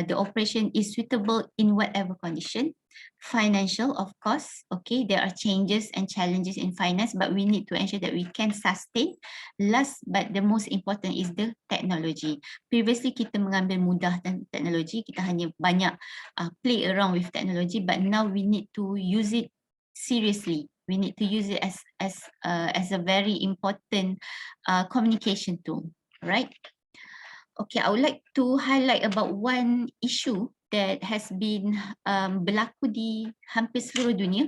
the operation is suitable in whatever condition. Financial, of course, okay, there are changes and challenges in finance, but we need to ensure that we can sustain. Last but the most important is the technology. Previously kita mengambil mudah dan teknologi, kita hanya banyak play around with technology, but now we need to use it seriously. We need to use it as a very important communication tool, right? Okay, I would like to highlight about one issue that has been berlaku di hampir seluruh dunia,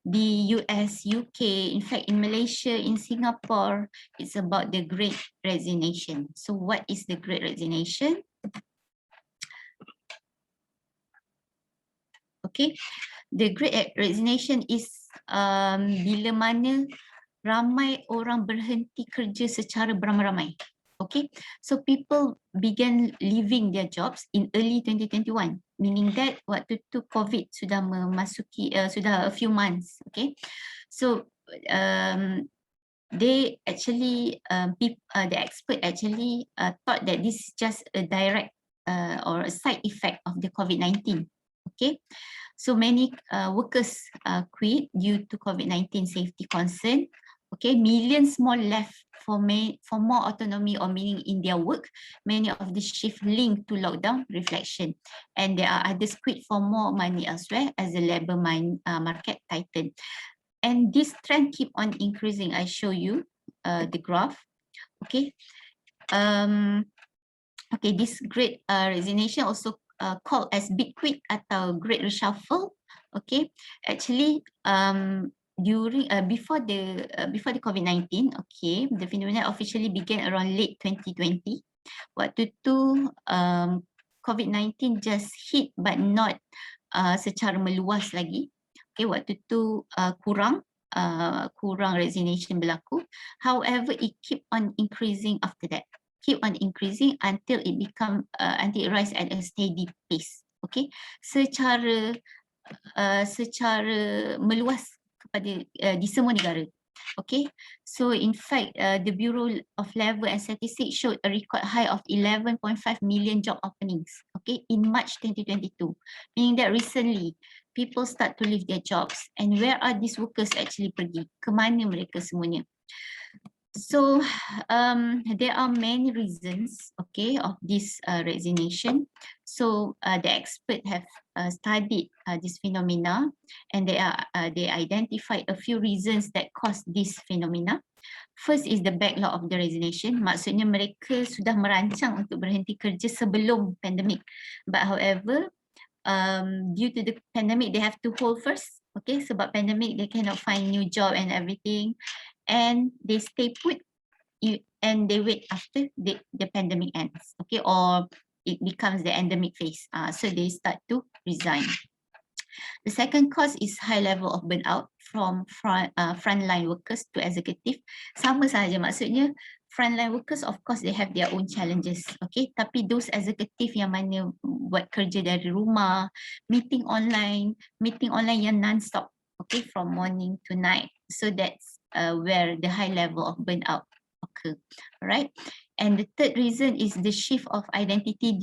di US, UK, in fact in Malaysia, in Singapore. It's about the Great Resignation. So what is the Great Resignation? Okay, the Great Resignation is bila mana ramai orang berhenti kerja secara beramai-ramai. Okay, so people began leaving their jobs in early 2021, meaning that waktu tu COVID sudah memasuki sudah a few months. Okay, so they actually the expert actually thought that this is just a direct or a side effect of the COVID-19. Okay, so many workers quit due to COVID-19 safety concern. Okay, millions more left for more autonomy or meaning in their work. Many of the shift linked to lockdown reflection, and there are others quit for more money elsewhere as the labor market tightened. And this trend keep on increasing. I show you the graph. Okay. Okay, this Great Resignation also called as Big Quit atau Great Reshuffle. Okay, actually during before the COVID-19, okay, the phenomenon officially began around late 2020. Waktu tu COVID-19 just hit but not secara meluas lagi. Okay, waktu tu kurang resignation berlaku. However, it keep on increasing after that. Keep on increasing until it rise at a steady pace. Okay, secara meluas kepada di semua negara. Okay, so in fact, the Bureau of Labor and Statistics showed a record high of 11.5 million job openings. Okay, in March 2022, meaning that recently people start to leave their jobs. And where are these workers actually pergi? Ke mana mereka semuanya? So there are many reasons, okay, of this resignation. So the expert have studied this phenomena, and they identified a few reasons that cause this phenomena. First is the backlog of the resignation. Maksudnya mereka sudah merancang untuk berhenti kerja sebelum pandemik, but however due to the pandemic they have to hold first. Okay, sebab pandemic they cannot find new job and everything, and they stay put and they wait after the pandemic ends, okay, or it becomes the endemic phase. So they start to resign. The second cause is high level of burnout from frontline workers to executive. Sama saja, maksudnya frontline workers of course they have their own challenges, okay, tapi those executive yang mana buat kerja dari rumah, meeting online yang non-stop, okay, from morning to night. So that's where the high level of burnout occur, right? And the third reason is the shift of identity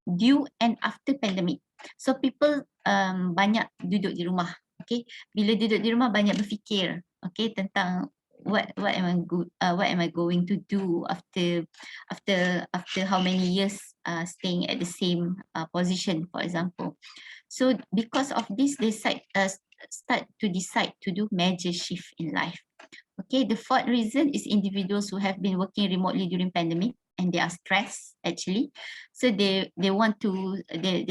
due and after pandemic. So people banyak duduk di rumah, okay. Bila duduk di rumah banyak berfikir, okay, tentang what am I going to do after how many years staying at the same position, for example. So because of this, they start to decide to do major shift in life. Okay, the fourth reason is individuals who have been working remotely during pandemic and they are stressed actually. So they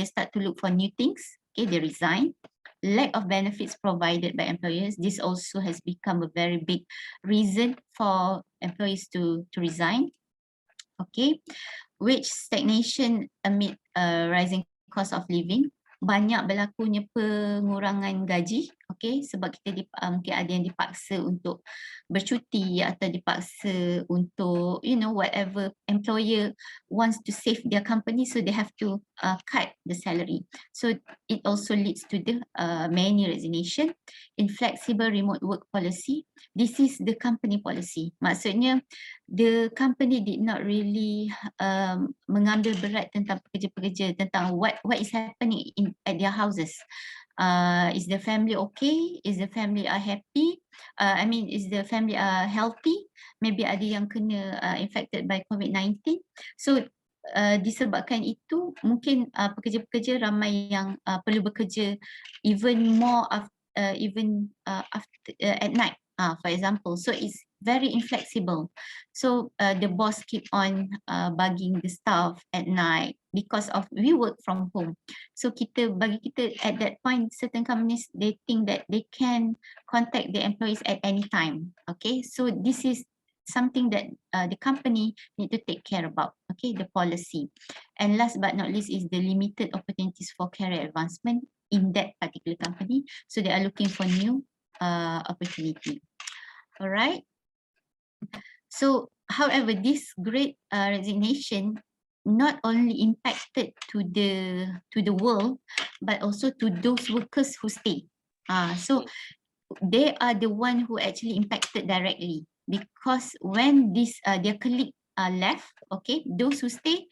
start to look for new things. Okay, they resign. Lack of benefits provided by employers. This also has become a very big reason for employees to resign. Okay, wage stagnation amid rising cost of living. Banyak berlakunya pengurangan gaji, okay, sebab kita mungkin ada yang dipaksa untuk bercuti atau dipaksa untuk, you know, whatever employer wants to save their company, so they have to cut the salary. So it also leads to the many resignation. Inflexible remote work policy, this is the company policy. Maksudnya the company did not really mengambil berat tentang pekerja-pekerja, tentang what is happening at their houses. Is the family okay? Is the family happy? I mean, is the family healthy? Maybe ada yang kena infected by COVID-19. So disebabkan itu mungkin pekerja-pekerja ramai yang perlu bekerja even more after at night, for example. So it's very inflexible. So the boss keep on bugging the staff at night because of we work from home. So bagi kita at that point, certain companies, they think that they can contact the employees at any time. Okay, so this is something that the company need to take care about, okay, the policy. And last but not least is the limited opportunities for career advancement in that particular company. So they are looking for new opportunity. All right. So however, this great resignation not only impacted to the world, but also to those workers who stay. So they are the one who actually impacted directly, because when this their colleague left, okay, those who stay,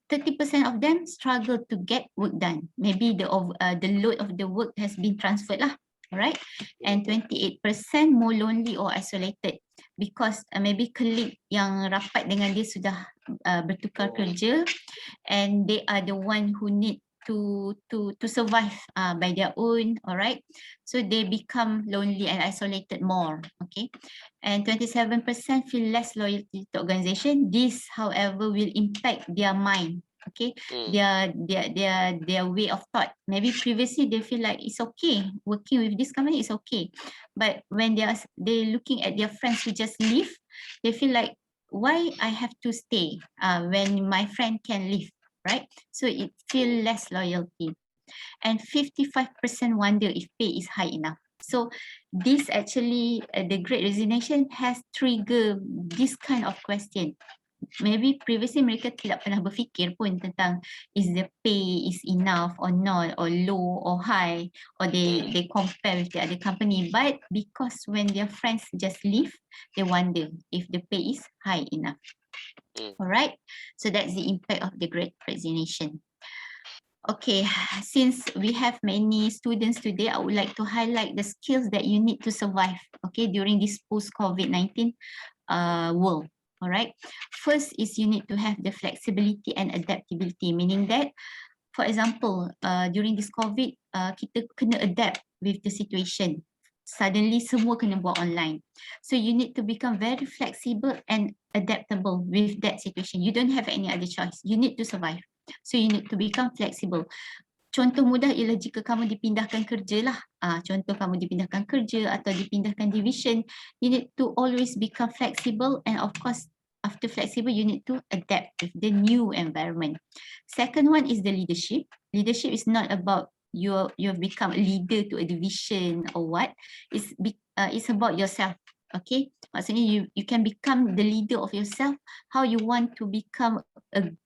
30% of them struggle to get work done. Maybe the load of the work has been transferred lah, right? And 28% more lonely or isolated, because maybe colleague yang rapat dengan dia sudah bertukar kerja, and they are the one who need to survive by their own, all right? So they become lonely and isolated more, okay? And 27% feel less loyalty to organization. This, however, will impact their mind, okay? Their way of thought. Maybe previously they feel like it's okay, working with this company is okay. But when they're looking at their friends who just leave, they feel like, why I have to stay when my friend can leave, right? So it feel less loyalty. And 55% wonder if pay is high enough. So this actually, the Great Resignation has triggered this kind of question. Maybe previously mereka tidak pernah berfikir pun tentang is the pay is enough or not, or low or high, or they compare with the other company. But because when their friends just leave, they wonder if the pay is high enough. All right, so that's the impact of the Great Resignation. Okay, since we have many students today, I would like to highlight the skills that you need to survive, okay, during this post-COVID-19 world. All right, first is you need to have the flexibility and adaptability, meaning that, for example, during this COVID, kita kena adapt with the situation. Suddenly semua kena buat online. So you need to become very flexible and adaptable with that situation. You don't have any other choice. You need to survive. So you need to become flexible. Contoh mudah ialah jika kamu dipindahkan kerja lah. Contoh kamu dipindahkan kerja atau dipindahkan division, you need to always become flexible, and of course, after flexible, you need to adapt with the new environment. Second one is the leadership. Leadership is not about you have become a leader to a division or what. It's about yourself. Okay, maksudnya you can become the leader of yourself, how you want to become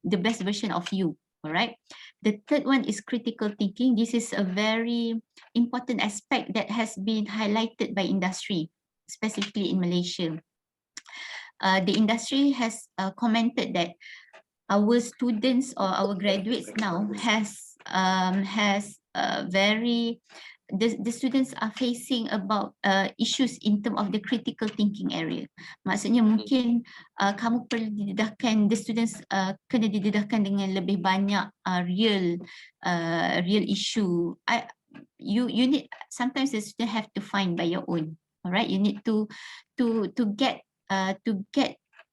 the best version of you. All right. The third one is critical thinking. This is a very important aspect that has been highlighted by industry, specifically in Malaysia. The industry has commented that our students or our graduates now has very the students are facing about issues in terms of the critical thinking area. Maksudnya mungkin kamu perlu didedahkan, the students kena didedahkan dengan lebih banyak real issue. You need, sometimes the student have to find by your own. All right, you need to get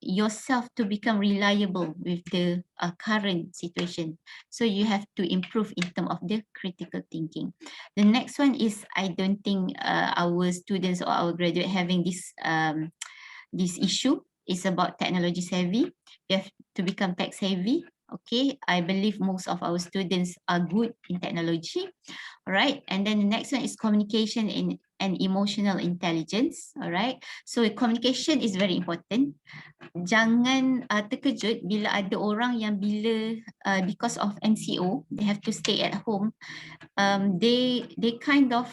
yourself to become reliable with the current situation. So you have to improve in terms of the critical thinking. The next one is, I don't think our students or our graduate having this issue. Is about technology savvy. You have to become tech savvy. Okay, I believe most of our students are good in technology. All right, and then the next one is communication and emotional intelligence. All right, so communication is very important. Jangan terkejut bila ada orang yang bila because of MCO they have to stay at home, they kind of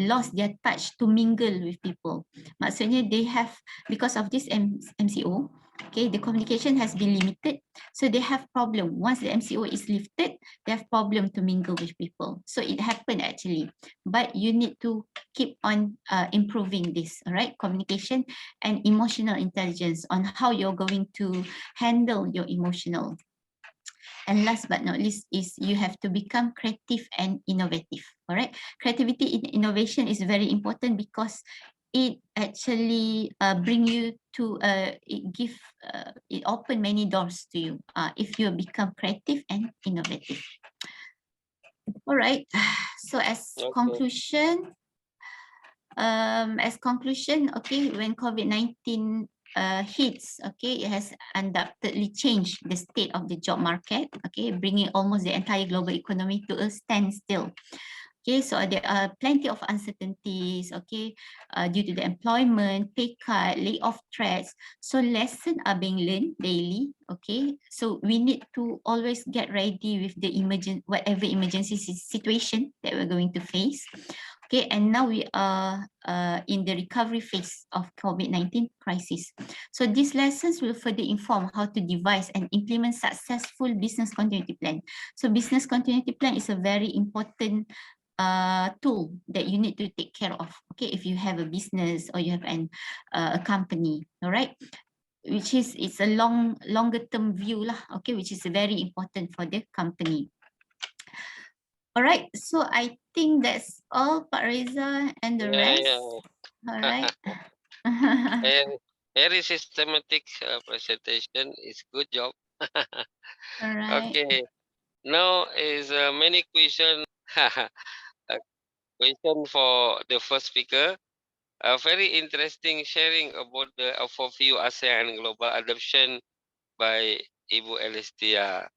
lost their touch to mingle with people. Maksudnya they have, because of this MCO, okay, the communication has been limited, so they have problem. Once the MCO is lifted, they have problem to mingle with people. So it happened actually, but you need to keep on improving this, all right, communication and emotional intelligence on how you're going to handle your emotional. And last but not least is you have to become creative and innovative. All right, creativity in innovation is very important because it actually bring you to it open many doors to you if you become creative and innovative. All right, so as conclusion, okay, when COVID-19 hits, okay, it has undoubtedly changed the state of the job market, okay, bringing almost the entire global economy to a standstill. Okay, so there are plenty of uncertainties, okay, due to the employment, pay cut, layoff threats. So lessons are being learned daily, okay. So we need to always get ready with the whatever emergency situation that we're going to face. Okay, and now we are in the recovery phase of COVID-19 crisis. So these lessons will further inform how to devise and implement successful business continuity plan. So business continuity plan is a very important tool that you need to take care of, okay, if you have a business or you have a company, all right, which is it's a longer term view lah, okay, which is very important for the company. All right, so I think that's all, Pak Reza and the rest. All right. And very systematic presentation. Is good job. All right. Okay. Now is many question. A question for the first speaker. A very interesting sharing about the overview ASEAN global adoption by Ibu Elistia,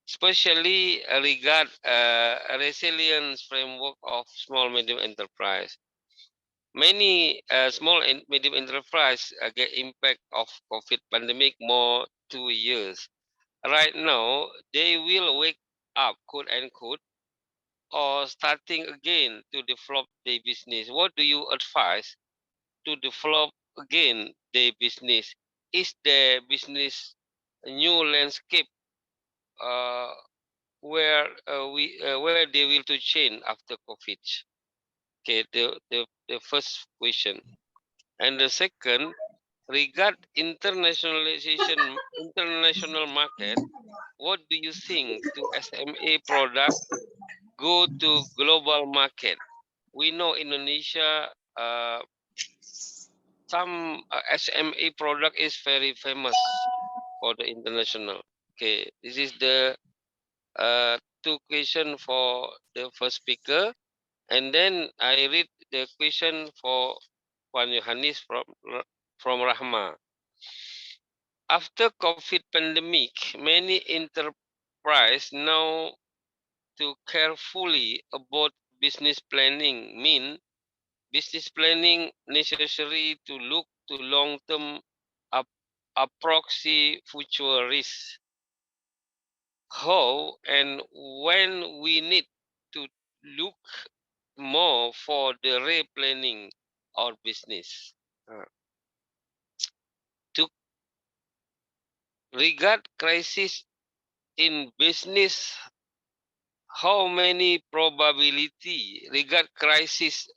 especially regard a resilience framework of small medium enterprise. Many small and medium enterprise get impact of COVID pandemic more 2 years. Right now, they will wake up, quote unquote, or starting again to develop their business. What do you advise to develop again their business? Is the business a new landscape uh, where they will to change after COVID? Okay, the first question. And the second, regard international market, what do you think to SMA product go to global market? We know Indonesia, some SMA product is very famous for the international. Okay, this is the two question for the first speaker, and then I read the question for Juan Yohanis from Rahma. After COVID pandemic, many enterprise now to carefully about business planning mean business planning necessary to look to long-term proxy future risk. How and when we need to look more for the replanning our business. To regard crisis in business, how many probability regard crisis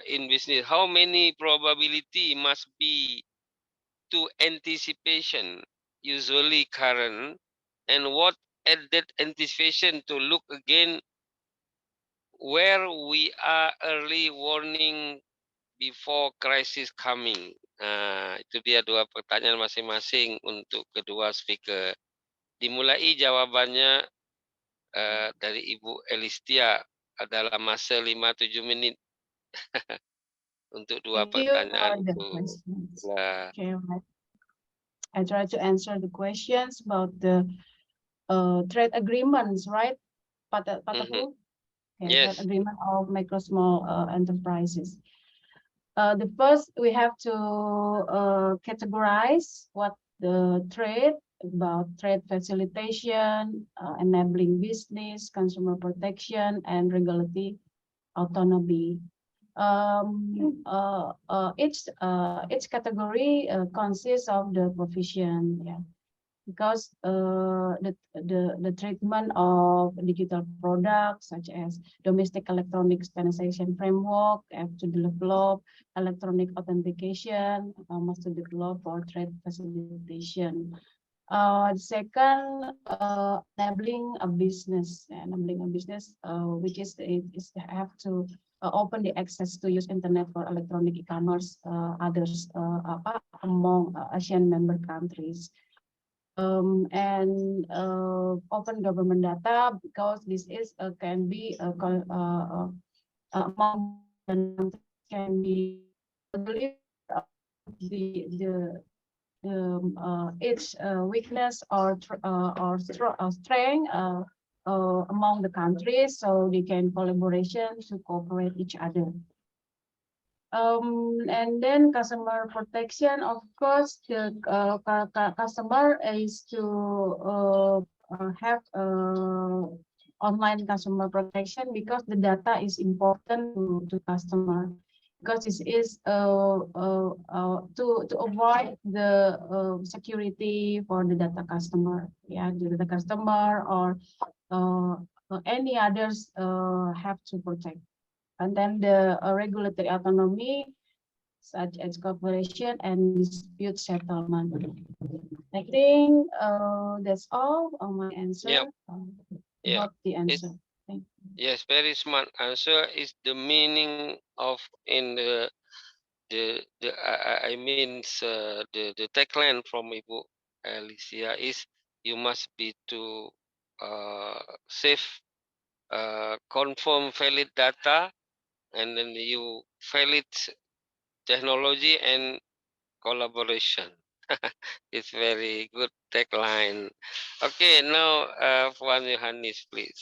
in business, how many probability must be to anticipation usually current, and what added anticipation to look again where we are early warning before crisis coming. Itu dia dua pertanyaan masing-masing untuk kedua speaker. Dimulai jawabannya dari Ibu Elistia dalam masa 5-7 menit untuk dua Thank you pertanyaan for the itu. questions. Nah, Okay, right. I try to answer the questions about the trade agreements, right? Patahu? Okay, yes. trade agreement of micro small enterprises. The first, we have to categorize what the trade about trade facilitation, enabling business, consumer protection, and regulatory autonomy. Each category consists of the provision, yeah, because the treatment of digital products such as domestic electronic standardization framework have to develop, electronic authentication must to develop for trade facilitation. Second, enabling a business, which is have to open the access to use internet for electronic e-commerce, others among Asian member countries. And open government data, because this is can be among can be the its weakness or strength among the countries, so they can collaboration to cooperate each other. And then customer protection, of course, the customer is to have online customer protection, because the data is important to customer, because this is to avoid the security for the data customer, yeah, the data customer or any others have to protect. And then the regulatory autonomy, such as cooperation and dispute settlement. I think that's all on my answer. Yep. Yeah. About the answer. Thank you. Yes, very smart answer. Is the meaning of in I mean the tagline from Ibu Alicia is you must be to save confirm valid data, and then you valid technology and collaboration. It's very good tagline. Okay, now Puan Yohanis, please.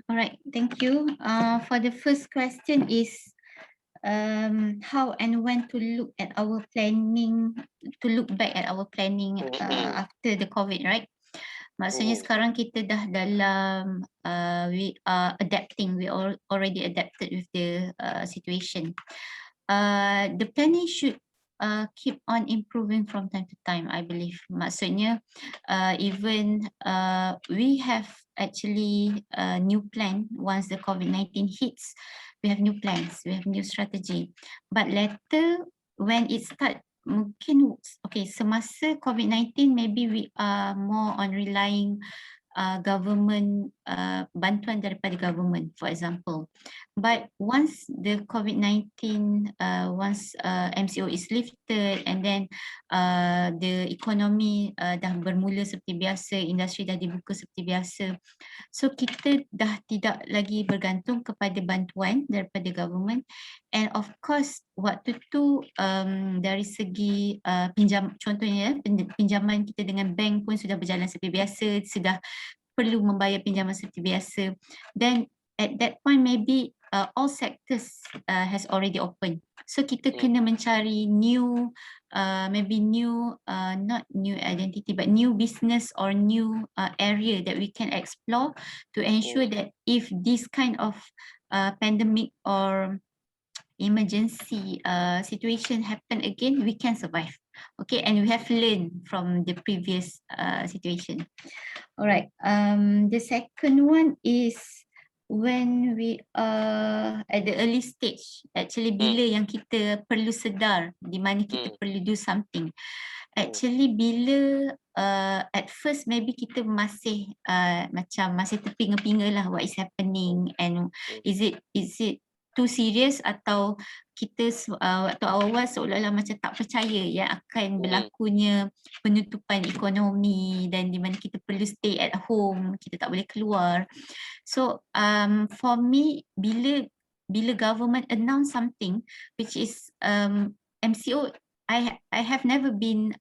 All right, thank you. For the first question is how and when to look at our planning, to look back at our planning after the COVID, right? Maksudnya sekarang kita dah dalam we are adapting, we already adapted with the situation. The planning should keep on improving from time to time, I believe. Maksudnya even we have actually a new plan once the COVID-19 hits. We have new plans, we have new strategy. But later when it start, mungkin okay, semasa COVID-19 maybe we are more on relying government bantuan daripada government, for example. But once the COVID-19 once MCO is lifted, and then the economy dah bermula seperti biasa, industri dah dibuka seperti biasa, so kita dah tidak lagi bergantung kepada bantuan daripada government. And of course waktu tu dari segi contohnya pinjaman kita dengan bank pun sudah berjalan seperti biasa, sudah perlu membayar pinjaman seperti biasa. Then at that point maybe all sectors has already opened. So kita kena mencari new maybe new not new identity but new business or new area that we can explore to ensure that if this kind of pandemic or emergency situation happen again, we can survive. Okay, and we have learned from the previous situation. All right. The second one is when we are at the early stage. Actually, bila yang kita perlu sedar di mana kita perlu do something. Actually, bila at first maybe kita masih macam masih terpinga-pinga lah what is happening, and is it too serious, atau kita waktu awal seolah-olah macam tak percaya ya akan berlakunya penutupan ekonomi dan di mana kita perlu stay at home, kita tak boleh keluar. So for me, bila government announce something which is MCO, I have never been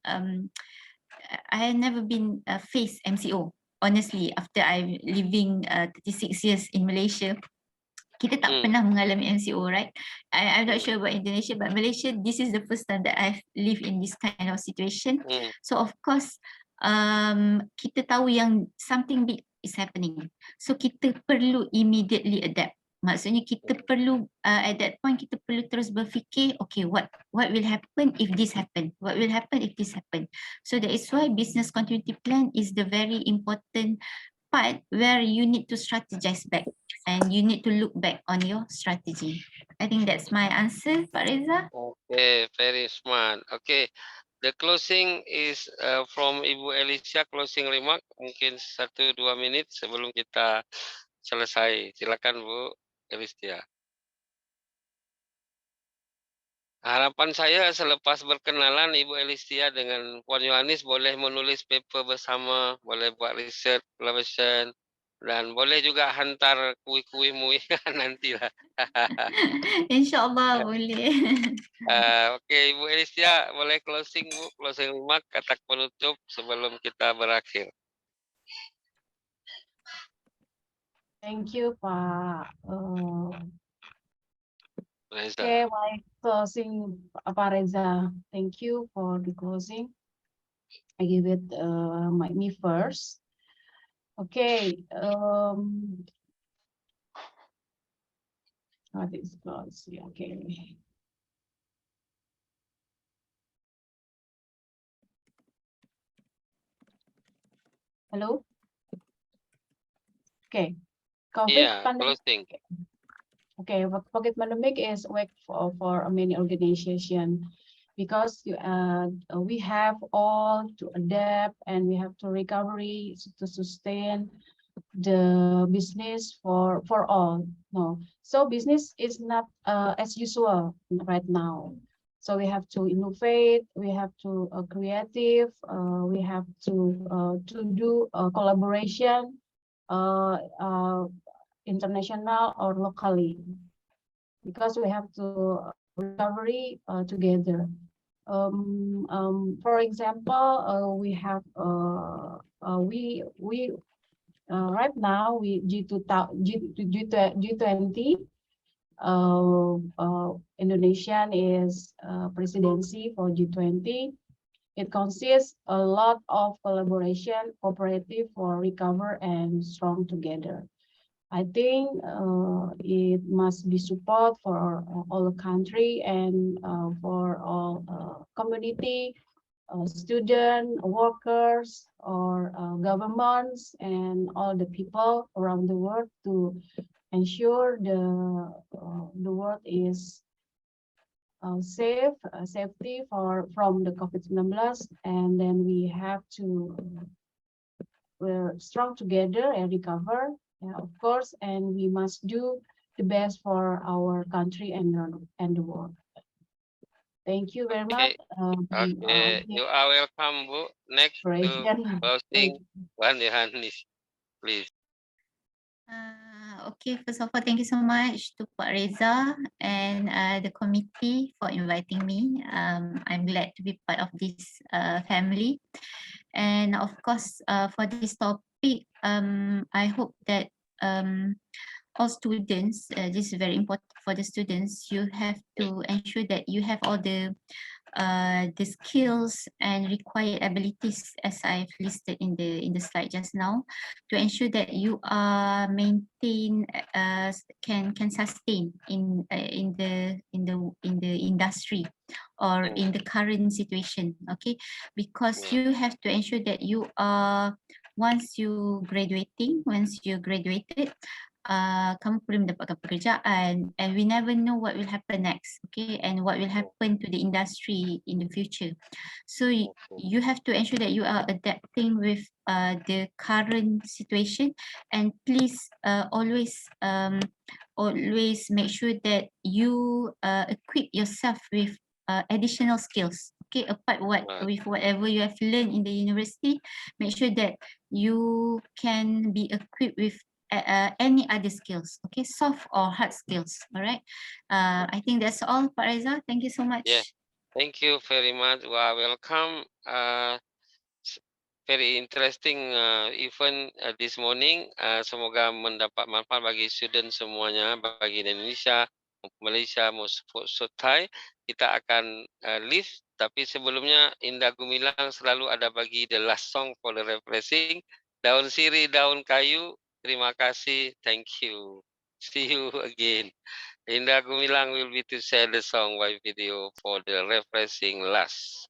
faced MCO, honestly. After I living 36 years in Malaysia, kita tak pernah mengalami MCO, right? I'm not sure about Indonesia, but Malaysia, this is the first time that I've lived in this kind of situation. So of course, kita tahu yang something big is happening. So kita perlu immediately adapt. Maksudnya kita perlu at that point kita perlu terus berfikir, okay, what will happen if this happen? What will happen if this happen? So that is why business continuity plan is the very important part where you need to strategize back and you need to look back on your strategy. I think that's my answer, Pak Reza. Okay, very smart. Okay, the closing is from Ibu Alicia, closing remark mungkin 1-2 minit sebelum kita selesai. Silakan Bu Alicia. Harapan saya selepas berkenalan Ibu Alicia dengan Puan Yohanis boleh menulis paper bersama, boleh buat research, collaboration, Dan boleh juga hantar kuih-kuihmu ya nantilah. InsyaAllah boleh. Oke, Ibu Elisya, boleh closing Bu, closing remark, kata penutup sebelum kita berakhir. Thank you, Pak. Reza. Okay, my closing, Pak Reza. Thank you for the closing. I give it me first. Okay. What is closing? Okay. Hello. Okay. COVID Iya, pandemic. closing. Okay, COVID pandemic is wake for many organization because we have all to adapt and we have to recovery to sustain the business for all. No, so business is not as usual right now. So we have to innovate, we have to creative, we have to do collaboration, international or locally, because we have to recovery together. For example, we have we right now we G20 Indonesian is presidency for G20. It consists a lot of collaboration, cooperative for recover and strong together. I think it must be support for all the country and for all community, student, workers, or governments, and all the people around the world to ensure the world is safety from the COVID-19, and then we have to we're strong together and recover, of course, and we must do the best for our country and the world. Thank you very much. Okay, you are welcome, Bu. Next to closing, Wan Yohanis, please. Okay, first of all, thank you so much to Pak Reza and the committee for inviting me. I'm glad to be part of this family. And of course, for this topic, I hope that all students, this is very important for the students, you have to ensure that you have all the skills and required abilities as I've listed in the slide just now, to ensure that you are maintain can sustain in the industry or in the current situation. Okay, because you have to ensure that you are once you graduated, kamu perlu mendapatkan pekerjaan, and we never know what will happen next, okay, and what will happen to the industry in the future. So you have to ensure that you are adapting with the current situation, and please always make sure that you equip yourself with additional skills, okay, apart with whatever you have learned in the university. Make sure that you can be equipped with any other skills, okay, soft or hard skills. All right, I think that's all, Pak Reza. Thank you so much. Yeah, thank you very much. Well, welcome. Very interesting event this morning. Semoga mendapat manfaat bagi student semuanya, bagi Indonesia, Malaysia, Thai. Kita akan leave, tapi sebelumnya Indah Gumilang selalu ada bagi the last song for the refreshing. Daun sirih, daun kayu. Terima kasih. Thank you. See you again. Indah Gumilang will be to share the song by video for the refreshing last.